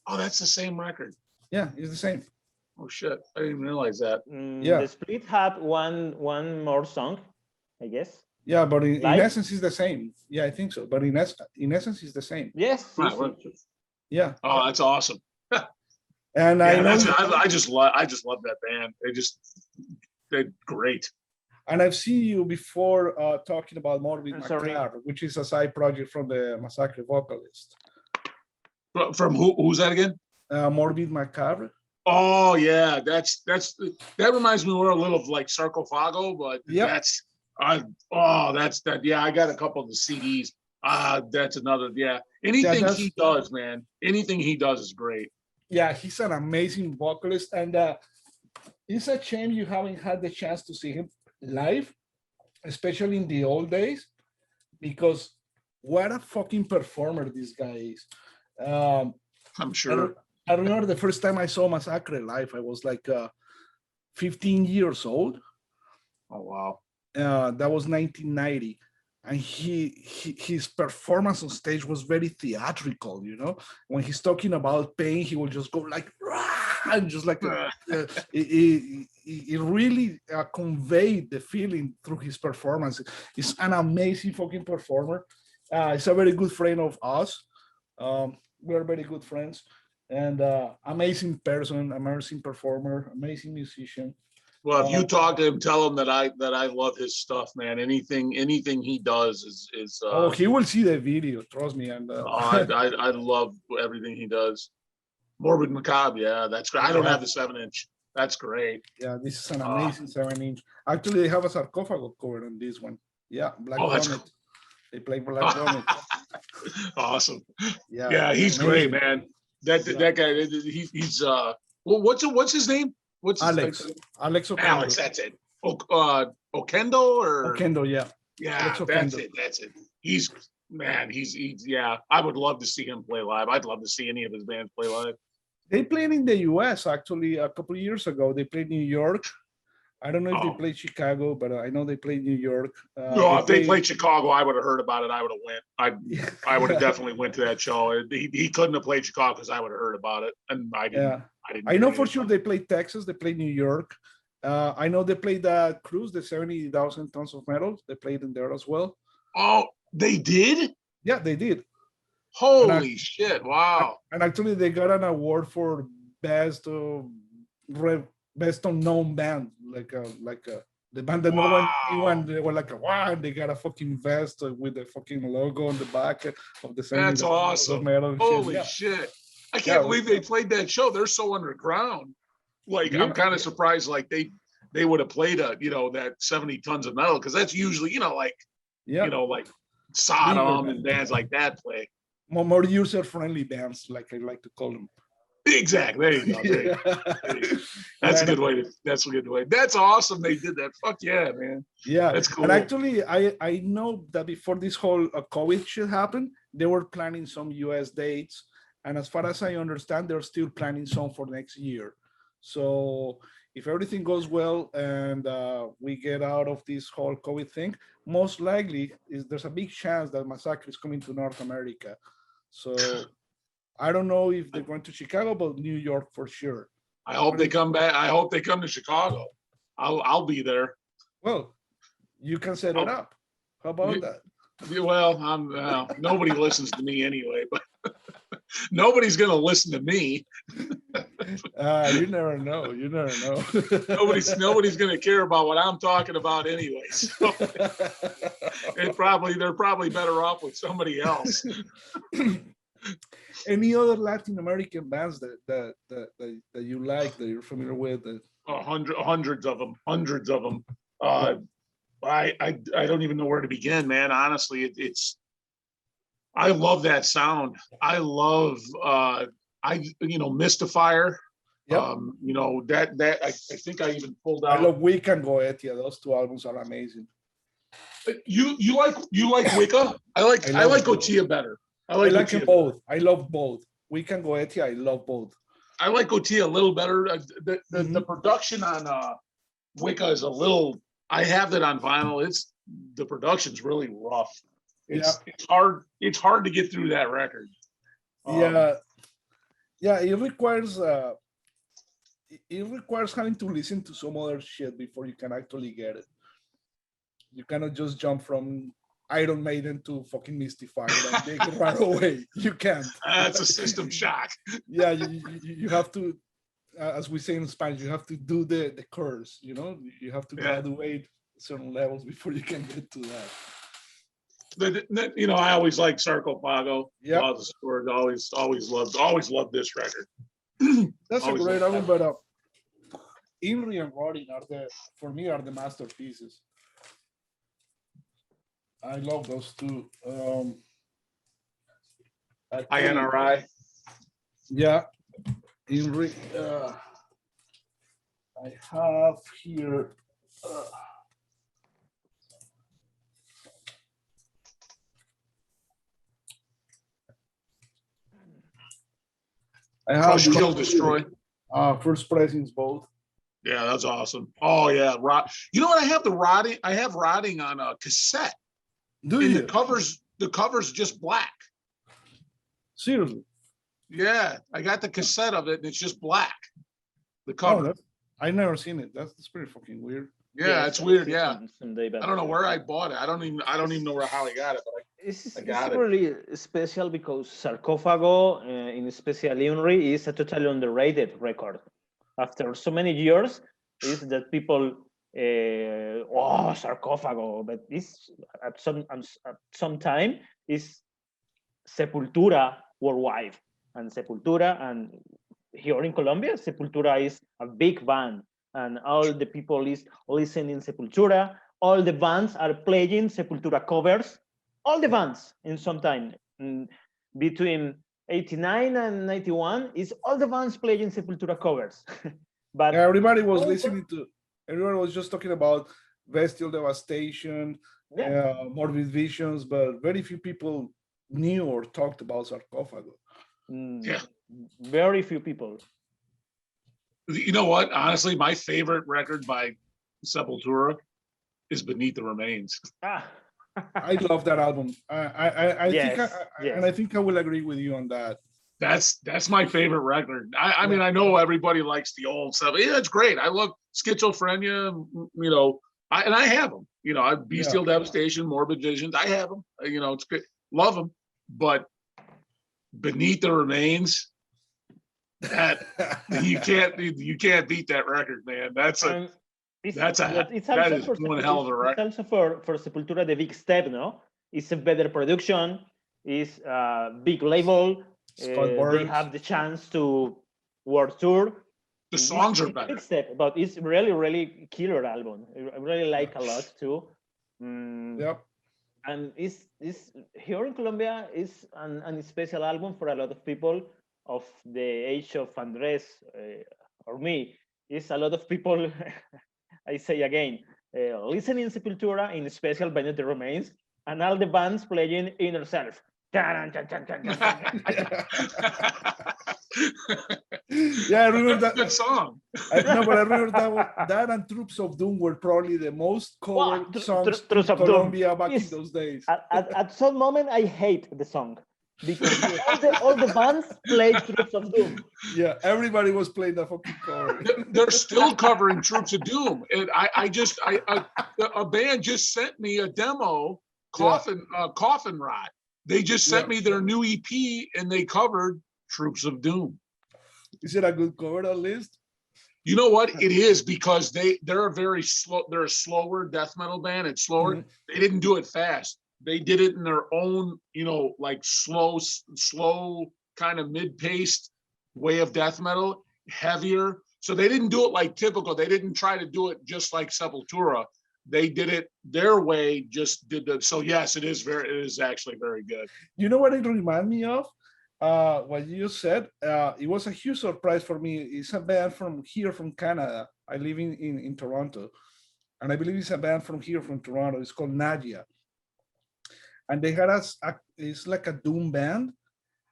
Oh, that's the same record. Yeah, it's the same. Oh shit! I didn't even realize that. Yeah. The split had one more song, I guess. Yeah, but in Live? essence, it's the same. Yeah, I think so. But in essence, it's the same. Yes. Yeah. Oh, that's awesome. And Yeah, I know, I just love that band. They're great. and I've seen you before talking about Morbid I'm sorry. Macabre, which is a side project from the Massacre vocalist. From who's that again? Morbid Macabre. Oh yeah, that reminds me more a little of like Sarcophago, but Yep. that's that. Yeah, I got a couple of the CDs. That's another. Yeah, anything he does, man. Anything he does is great. Yeah, he's an amazing vocalist, and it's a shame you haven't had the chance to see him live, especially in the old days, because what a fucking performer this guy is. I'm sure. I remember the first time I saw Massacre live, I was like 15 years old. Oh wow. That was 1990. And his performance on stage was very theatrical, you know. When he's talking about pain, he will just go like, "Rah!" And just like it really conveyed the feeling through his performance. He's an amazing fucking performer. He's a very good friend of us. We're very good friends, and amazing person, amazing performer, amazing musician. Well, if you talk to him, tell him that I love his stuff, man. Anything he does is. Oh, he will see the video. Trust me. And I love everything he does. Morbid Macabre, yeah, that's great. I don't have the 7-inch. That's great. Yeah, this is an amazing 7-inch. Actually, they have a sarcophagus cover on this one. Yeah, Black Vomit. They play Black Vomit. Awesome. Yeah, he's great, man. That guy. He's what's his name? What's Alex? his name? Alex Okendo. Alex, that's it. Okendo or Okendo, yeah. Yeah, that's it. He's yeah. I would love to see him play live. I'd love to see any of his bands play live. They played in the US actually a couple of years ago. They played New York. I don't know if they played Chicago, but I know they played New York. No, if they played Chicago, I would have heard about it. I would have went. I would have definitely went to that show. He couldn't have played Chicago because I would have heard about it, and I didn't. Yeah. I know for sure they played Texas. They played New York. I know they played the Cruise, the 70,000 tons of metal. They played in there as well. Oh, they did? Yeah, they did. Holy shit! Wow. And actually, they got an award for best unknown band, like the band that no one knew, and they were like, wow, and they got a fucking vest with the fucking logo on the back of the same. That's awesome. Metal Holy shit. I can't believe they played that show. They're so underground. Like, I'm kind of surprised, like, they would have played that 70 tons of metal, because that's usually, like Sodom and bands like that play. More user-friendly bands, like I like to call them. Exactly. There you go. There you go. There you go. That's a good way to. That's a good way. That's awesome. They did that. Fuck yeah, man. Yeah, That's cool. and actually, I know that before this whole COVID shit happened, they were planning some US dates, and as far as I understand, they're still planning some for next year. So if everything goes well and we get out of this whole COVID thing, most likely there's a big chance that Massacre is coming to North America. So I don't know if they're going to Chicago, but New York for sure. I hope they come back. I hope they come to Chicago. I'll be there. Well, you can set it up. How about that? Well, nobody listens to me anyway, but nobody's gonna listen to me. You never know. You never know. Nobody's gonna care about what I'm talking about anyway. So they're probably better off with somebody else. Any other Latin American bands that you like, that you're familiar with? Hundreds of them. I don't even know where to begin, man. Honestly, I love that sound. I love Mystifier. Yep. That I think I even pulled out. I love Wicca and Goetia. Those two albums are amazing. You like Wicca? I like Goetia better. I like them both. I love both. Wicca and Goetia, I love both. I like Goetia a little better. The production on Wicca is a little. I have it on vinyl. The production's really rough. It's hard. It's hard to get through that record. Yeah. It requires having to listen to some other shit before you can actually get it. You cannot just jump from Iron Maiden to fucking Mystifier and they can run away. You can't. That's a system shock. Yeah, you have to, as we say in Spanish, you have to do the course. You have to graduate certain levels before you can get to that. I always like Sarcophago. Yeah, always loved this record. That's a great album, but Inri and Rodin are the masterpieces. I love those two. INRI. Yeah, Inri. I have here. I have Kill Destroy. First pressings both. Yeah, that's awesome. Oh yeah, you know what? I have Rotting on a cassette. Do you? The cover's just black. Seriously? Yeah, I got the cassette of it, and it's just black. The cover. I never seen it. That's pretty fucking weird. Yeah, it's weird. Yeah, someday I don't know where I bought it. I don't even know how I got it, but it's really special because Sarcophago, in special Unri, is a totally underrated record. After so many years, is that people Sarcophago, but this at some time is Sepultura worldwide, and Sepultura, and here in Colombia, Sepultura is a big band, and all the people is listening Sepultura. All the bands are playing Sepultura covers. All the bands in some time between 89 and 91 is all the bands playing Sepultura covers. But everybody was listening to. Everyone was just talking about Bestial Devastation, Morbid Visions, but very few people knew or talked about Sarcophago. Very few people. You know what? Honestly, my favorite record by Sepultura is Beneath the Remains. I love that album. I think I will agree with you on that. That's my favorite record. I mean, I know everybody likes the old stuff. Yeah, it's great. I love Schizophrenia, and I have them. Bestial Devastation, Morbid Visions. I have them. It's good. Love them. But Beneath the Remains, that you can't beat that record, man. That is one hell of a record. It's also for Sepultura the big step, no? It's a better production. It's a big label. They have the chance to world tour. The songs are better. Big step, but it's really, really killer album. I really like a lot too. Yep. And it's here in Colombia is an special album for a lot of people of the age of Andres or me is a lot of people, I say again, listening Sepultura in special Venue de Remains, and all the bands playing Inner Self. Yeah, I remember that. Good song. No, but I remember that and Troops of Doom were probably the most covered songs in Troops of Colombia Doom back in is- those days. At some moment, I hate the song because all the bands play Troops of Doom. Yeah, everybody was playing that fucking cover. They're still covering Troops of Doom. And a band just sent me a demo, Coffin Rot. They just sent me their new EP and they covered Troops of Doom. Is it a good cover at least? You know what? It is, because they're a very slow, they're a slower death metal band. It's slower. Mhm. They didn't do it fast. They did it in their own, like slow kind of mid-paced way of death metal, heavier. So they didn't do it like typical. They didn't try to do it just like Sepultura. They did it their way, so yes, it is actually very good. You know what it reminds me of? What you said, it was a huge surprise for me. It's a band from here, from Canada. I live in Toronto, and I believe it's a band from here, from Toronto. It's called Nadia, and they had it's like a doom band,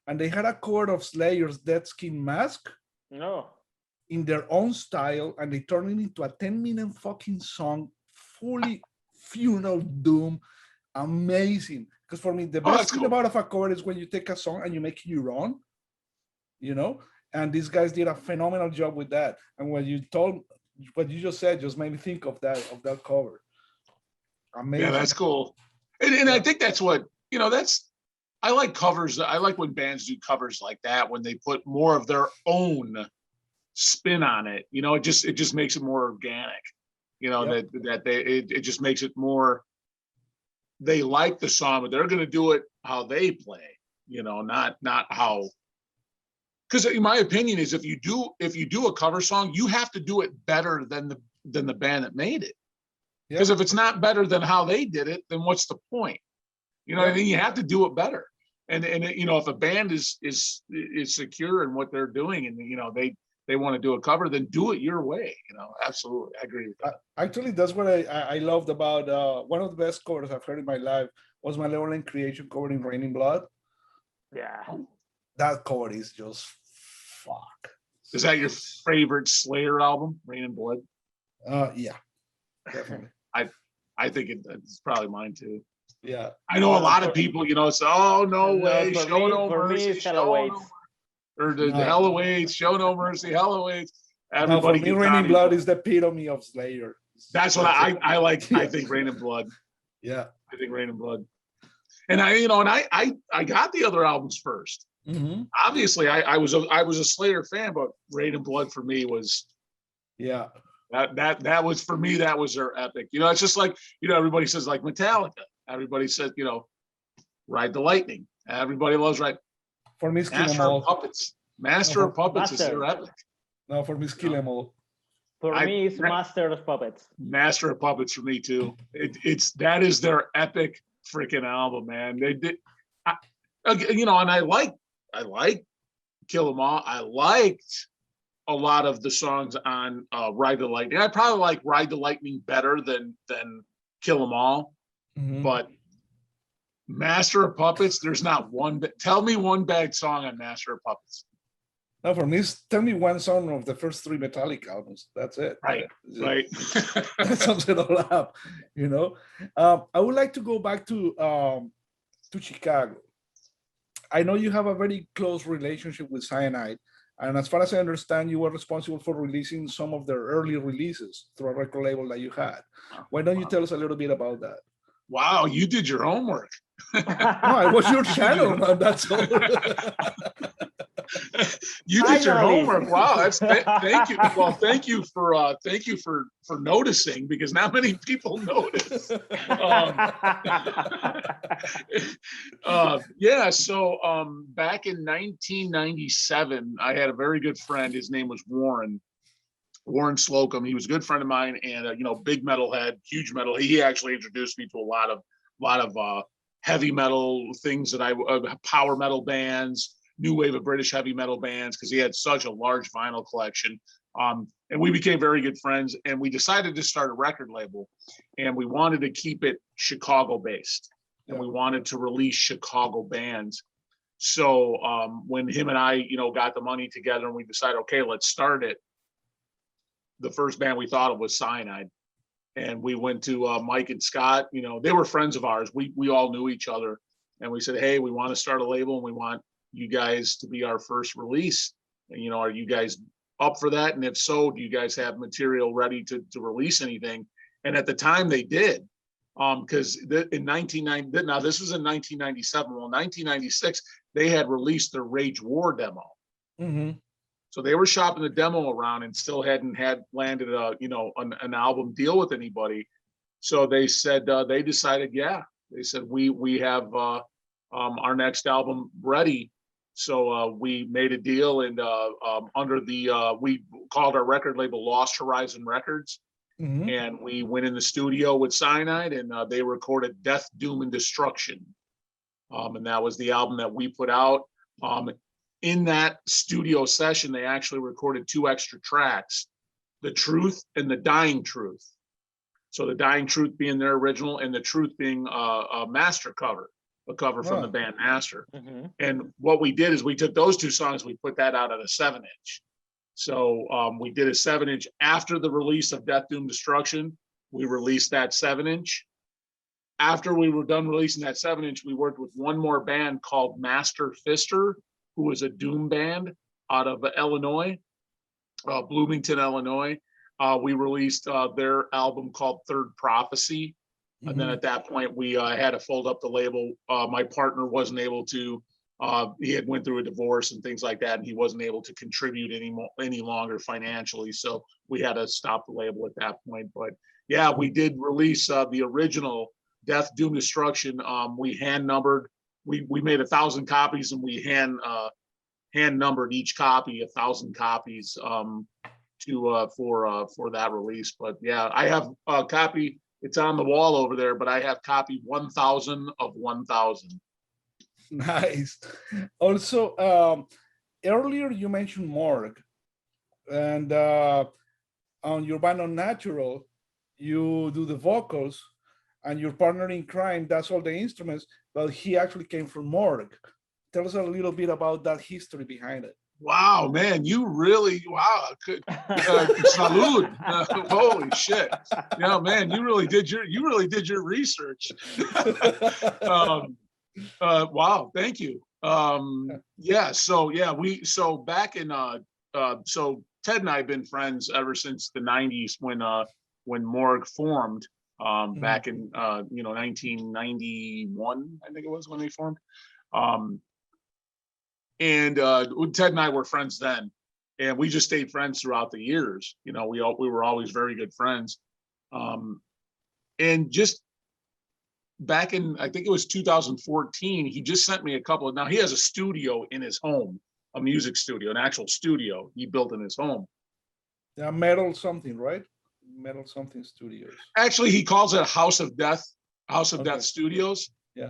and they had a cover of Slayer's Dead Skin Mask No. in their own style, and they turned it into a 10-minute fucking song, fully funeral doom, amazing. Because for me, the best thing about a cover is when you take a song and you make it your own, and these guys did a phenomenal job with that. And what you just said just made me think of that cover. Amazing. Yeah, that's cool. And I think that's what, I like covers. I like when bands do covers like that, when they put more of their own spin on it. It just makes it more organic. It just makes it more, they like the song, but they're going to do it how they play, not how, because in my opinion is if you do a cover song, you have to do it better than the band that made it. Because if it's not better than how they did it, then what's the point? What I mean? You have to do it better. And if a band is secure in what they're doing, and they want to do a cover, then do it your way. Absolutely, I agree with that. Actually, that's what I loved about one of the best covers I've heard in my life was Malevolent Creation cover in Raining Blood. Yeah, that cover is just fuck. Is that your favorite Slayer album, Raining Blood? Yeah, definitely. I think it's probably mine too. Yeah, I know a lot of people, say, "Oh no way, show no mercy, show no." Or the Hell Awaits, show no mercy, Hell Awaits. Everybody. For me, Raining Blood is the epitome of Slayer. That's what I like. I think Raining Blood. Yeah, I think Raining Blood. And I got the other albums first. Mm-hmm. Obviously, I was a Slayer fan, but Raining Blood for me was. Yeah. That was, for me, that was their epic. It's just like, everybody says like Metallica. Everybody says, Ride the Lightning. Everybody loves Ride. For me, Master of Puppets. Master of Puppets is their epic. No, for me, Kill 'Em All. For me, it's Master of Puppets. Master of Puppets for me too. That is their epic freaking album, man. They did, and I like Kill 'Em All. I liked a lot of the songs on Ride the Lightning. I probably like Ride the Lightning better than Kill 'Em All, but Master of Puppets, there's not one. Tell me one bad song on Master of Puppets. No, for me, tell me one song of the first 3 Metallica albums. That's it. Right. That sums it all up. I would like to go back to Chicago. I know you have a very close relationship with Cyanide. And as far as I understand, you were responsible for releasing some of their early releases through a record label that you had. Why don't you tell us a little bit about that? Wow, you did your homework. No, it was your channel, man. That's all. You did your homework. Wow, thank you. Well, thank you for noticing, because not many people notice. So back in 1997, I had a very good friend. His name was Warren Slocum. He was a good friend of mine, and big metalhead, huge metal. He actually introduced me to a lot of heavy metal things, power metal bands. new wave of British heavy metal bands because he had such a large vinyl collection. And we became very good friends, and we decided to start a record label, and we wanted to keep it Chicago based, and we wanted to release Chicago bands. So when him and I, got the money together and we decided, okay, let's start it. The first band we thought of was Cyanide. And we went to Mike and Scott, they were friends of ours. We all knew each other. And we said, hey, we want to start a label and we want you guys to be our first release. And, are you guys up for that? And if so, do you guys have material ready to release anything? And at the time they did. Because in 1990, now this was in 1997. Well, 1996, they had released their Rage War demo. Mm-hmm. So they were shopping the demo around and still hadn't landed an album deal with anybody. So they said they decided, they said we have our next album ready. So we made a deal, and under we called our record label Lost Horizon Records. Mm-hmm. And we went in the studio with Cyanide, and they recorded Death, Doom, and Destruction. And that was the album that we put out. In that studio session, they actually recorded 2 extra tracks, The Truth and The Dying Truth. So The Dying Truth being their original, and The Truth being a master cover, a cover from the band Master. Mm-hmm. And what we did is we took those 2 songs, we put that out at a 7-inch. So we did a 7-inch after the release of Death, Doom, Destruction. We released that 7-inch. After we were done releasing that 7-inch, we worked with one more band called Master Fister, who was a doom band out of Illinois, Bloomington, Illinois. We released their album called Third Prophecy. Mm-hmm. And then at that point, we had to fold up the label. My partner wasn't able to. He had went through a divorce and things like that, and he wasn't able to contribute any longer financially. So we had to stop the label at that point. But yeah, we did release the original Death, Doom, Destruction. We hand numbered. We made 1,000 copies, and we hand numbered each copy 1,000 copies for that release. But yeah, I have a copy. It's on the wall over there, but I have copy 1,000 of 1,000. Nice. Also, earlier you mentioned Morgue, and on your band Unnatural, you do the vocals, and your partner in crime does all the instruments, but he actually came from Morgue. Tell us a little bit about that history behind it. Wow, man, you really, salud. Holy shit. Yeah, man, you really did your research. Wow, thank you. So back in so Ted and I have been friends ever since the 90s when Morgue formed, back in 1991, I think it was when they formed. And Ted and I were friends then, and we just stayed friends throughout the years. We were always very good friends. And just back in, I think it was 2014, he just sent me a couple of, now he has a studio in his home, a music studio, an actual studio he built in his home. Yeah, Metal something, right? Metal something Studios. Actually, he calls it House of Death Studios. Yeah.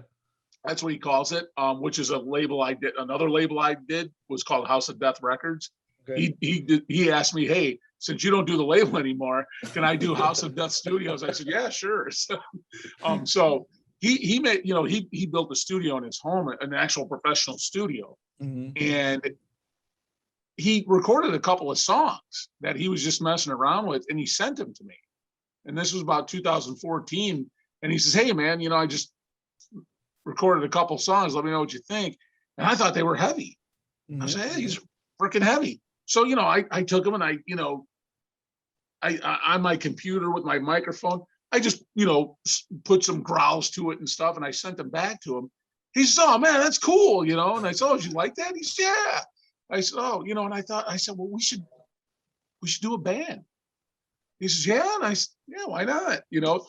That's what he calls it, which is a label I did. Another label I did was called House of Death Records. Okay. He asked me, hey, since you don't do the label anymore, can I do House of Death Studios? I said, yeah, sure. So he made, he built a studio in his home, an actual professional studio. Mm-hmm. And he recorded a couple of songs that he was just messing around with, and he sent them to me. And this was about 2014. And he says, hey, man, I just recorded a couple songs. Let me know what you think. And I thought they were heavy. Mm-hmm. I said, hey, these are freaking heavy. So, I took them, and I on my computer with my microphone, I just, put some growls to it and stuff. And I sent them back to him. He says, oh man, that's cool. And I said, oh, did you like that? He said, yeah. I said, oh, and I said, well, we should do a band. He says, yeah. And I said, yeah, why not?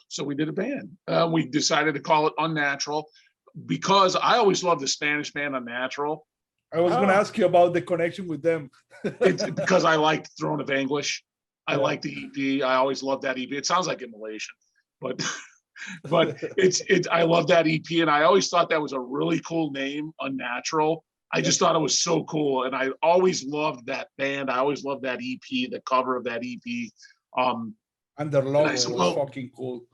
So we did a band. We decided to call it Unnatural because I always loved the Spanish band Unnatural. I was going to ask you about the connection with them. It's because I liked Throne of Anguish. I like the EP. I always loved that EP. It sounds like immolation, but I love that EP, and I always thought that was a really cool name, Unnatural. I just thought it was so cool. And I always loved that band. I always loved that EP, the cover of that EP. And their logo I said, was well, fucking cool.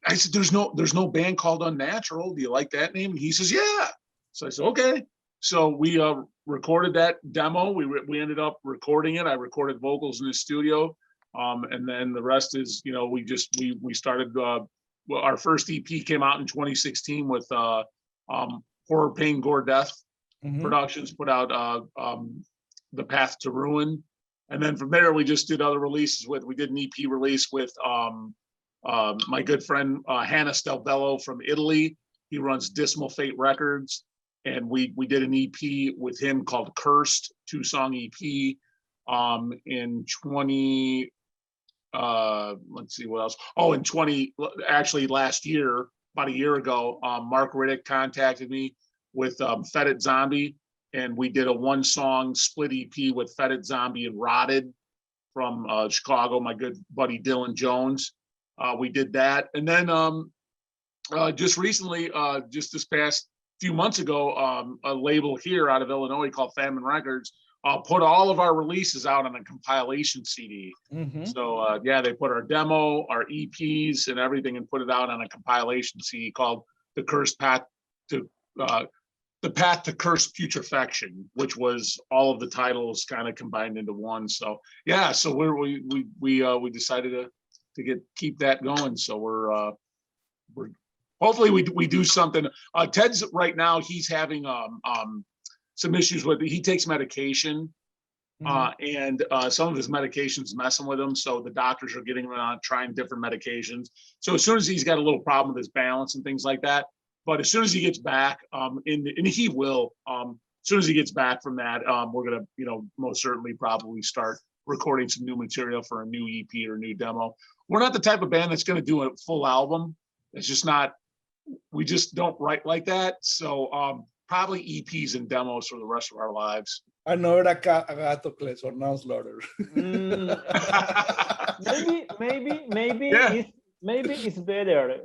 I said, there's no band called Unnatural. Do you like that name? And he says, yeah. So I said, okay. So we recorded that demo. We ended up recording it. I recorded vocals in the studio. And then the rest is, you know, we started, our first EP came out in 2016 with Horror, Pain, Gore, Death Productions, put out The Path to Ruin. And then from there, we just did other releases we did an EP release with my good friend, Hannah Stelbello from Italy. He runs Dismal Fate Records. And we did an EP with him called Cursed, 2-song EP in 20, let's see what else. Oh, in 20, actually last year, about a year ago, Mark Riddick contacted me with Fetid Zombie. And we did a 1-song split EP with Fetid Zombie and Rotted from Chicago, my good buddy Dylan Jones. We did that. And then just recently, just this past few months ago, a label here out of Illinois called Famine Records put all of our releases out on a compilation CD. So yeah, they put our demo, our EPs and everything and put it out on a compilation CD called The Path to Cursed Putrefaction, which was all of the titles kind of combined into one. So yeah, so we decided to keep that going. So we're hopefully we do something. Ted's right now, he's having some issues with it. He takes medication and some of his medications messing with him. So the doctors are getting him on trying different medications. So as soon as he's got a little problem with his balance and things like that, but as soon as he gets back, and he will, as soon as he gets back from that, we're gonna, you know, most certainly probably start recording some new material for a new EP or new demo. We're not the type of band that's gonna do a full album. It's just not. We just don't write like that. So probably EPs and demos for the rest of our lives. Another Agatocles or Manslaughter. Maybe it's better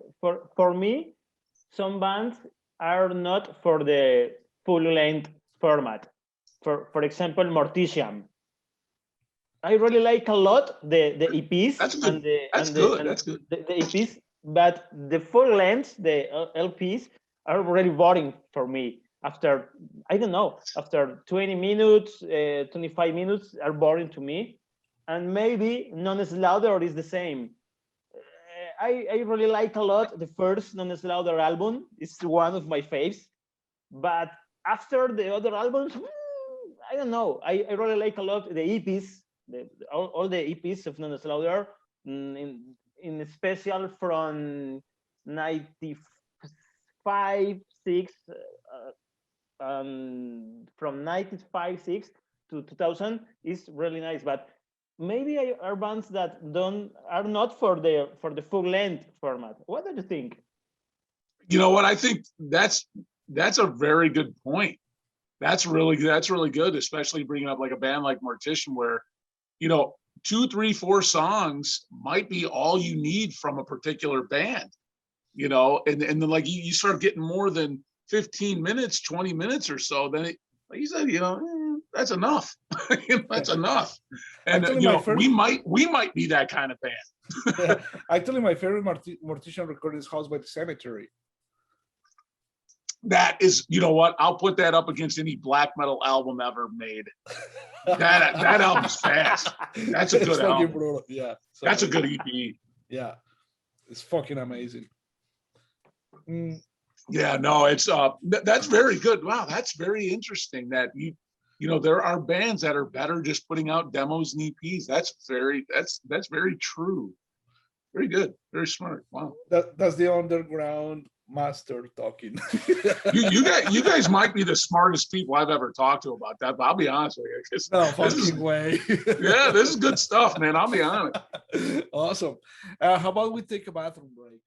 for me. Some bands are not for the full-length format. For example, Mortician. I really like a lot the EPs. That's good. That's good. The EPs. But the full length, the LPs, are really boring for me. After, I don't know, after 20 minutes, 25 minutes are boring to me. And maybe Non-Slaughter is the same. I really like a lot the first Non-Slaughter album. It's one of my faves. But after the other albums, I don't know. I really like a lot the EPs, all the EPs of Non-Slaughter. In special from 95, 6, from 95, 6 to 2000 is really nice. But maybe are bands that are not for the full length format. What do you think? You know what? I think that's a very good point. That's really good, especially bringing up like a band like Mortician, where, you know, 2, 3, 4 songs might be all you need from a particular band, you know, and then like you start getting more than 15 minutes, 20 minutes or so, then like you said, you know, that's enough. That's enough. And you know, we might be that kind of band. Actually, my favorite Mortician record is House by the Cemetery. That is, you know what? I'll put that up against any black metal album ever made. That album's fast. That's a good album. Brutal. Yeah, so that's a good EP. Yeah, it's fucking amazing. Yeah, no, it's that's very good. Wow, that's very interesting. That you know, there are bands that are better just putting out demos and EPs. That's very true. Very good. Very smart. Wow. That's the underground master talking. you guys might be the smartest people I've ever talked to about that, but I'll be honest with you. No fucking way. Yeah, this is good stuff, man. I'll be honest. Awesome. How about we take a bathroom break?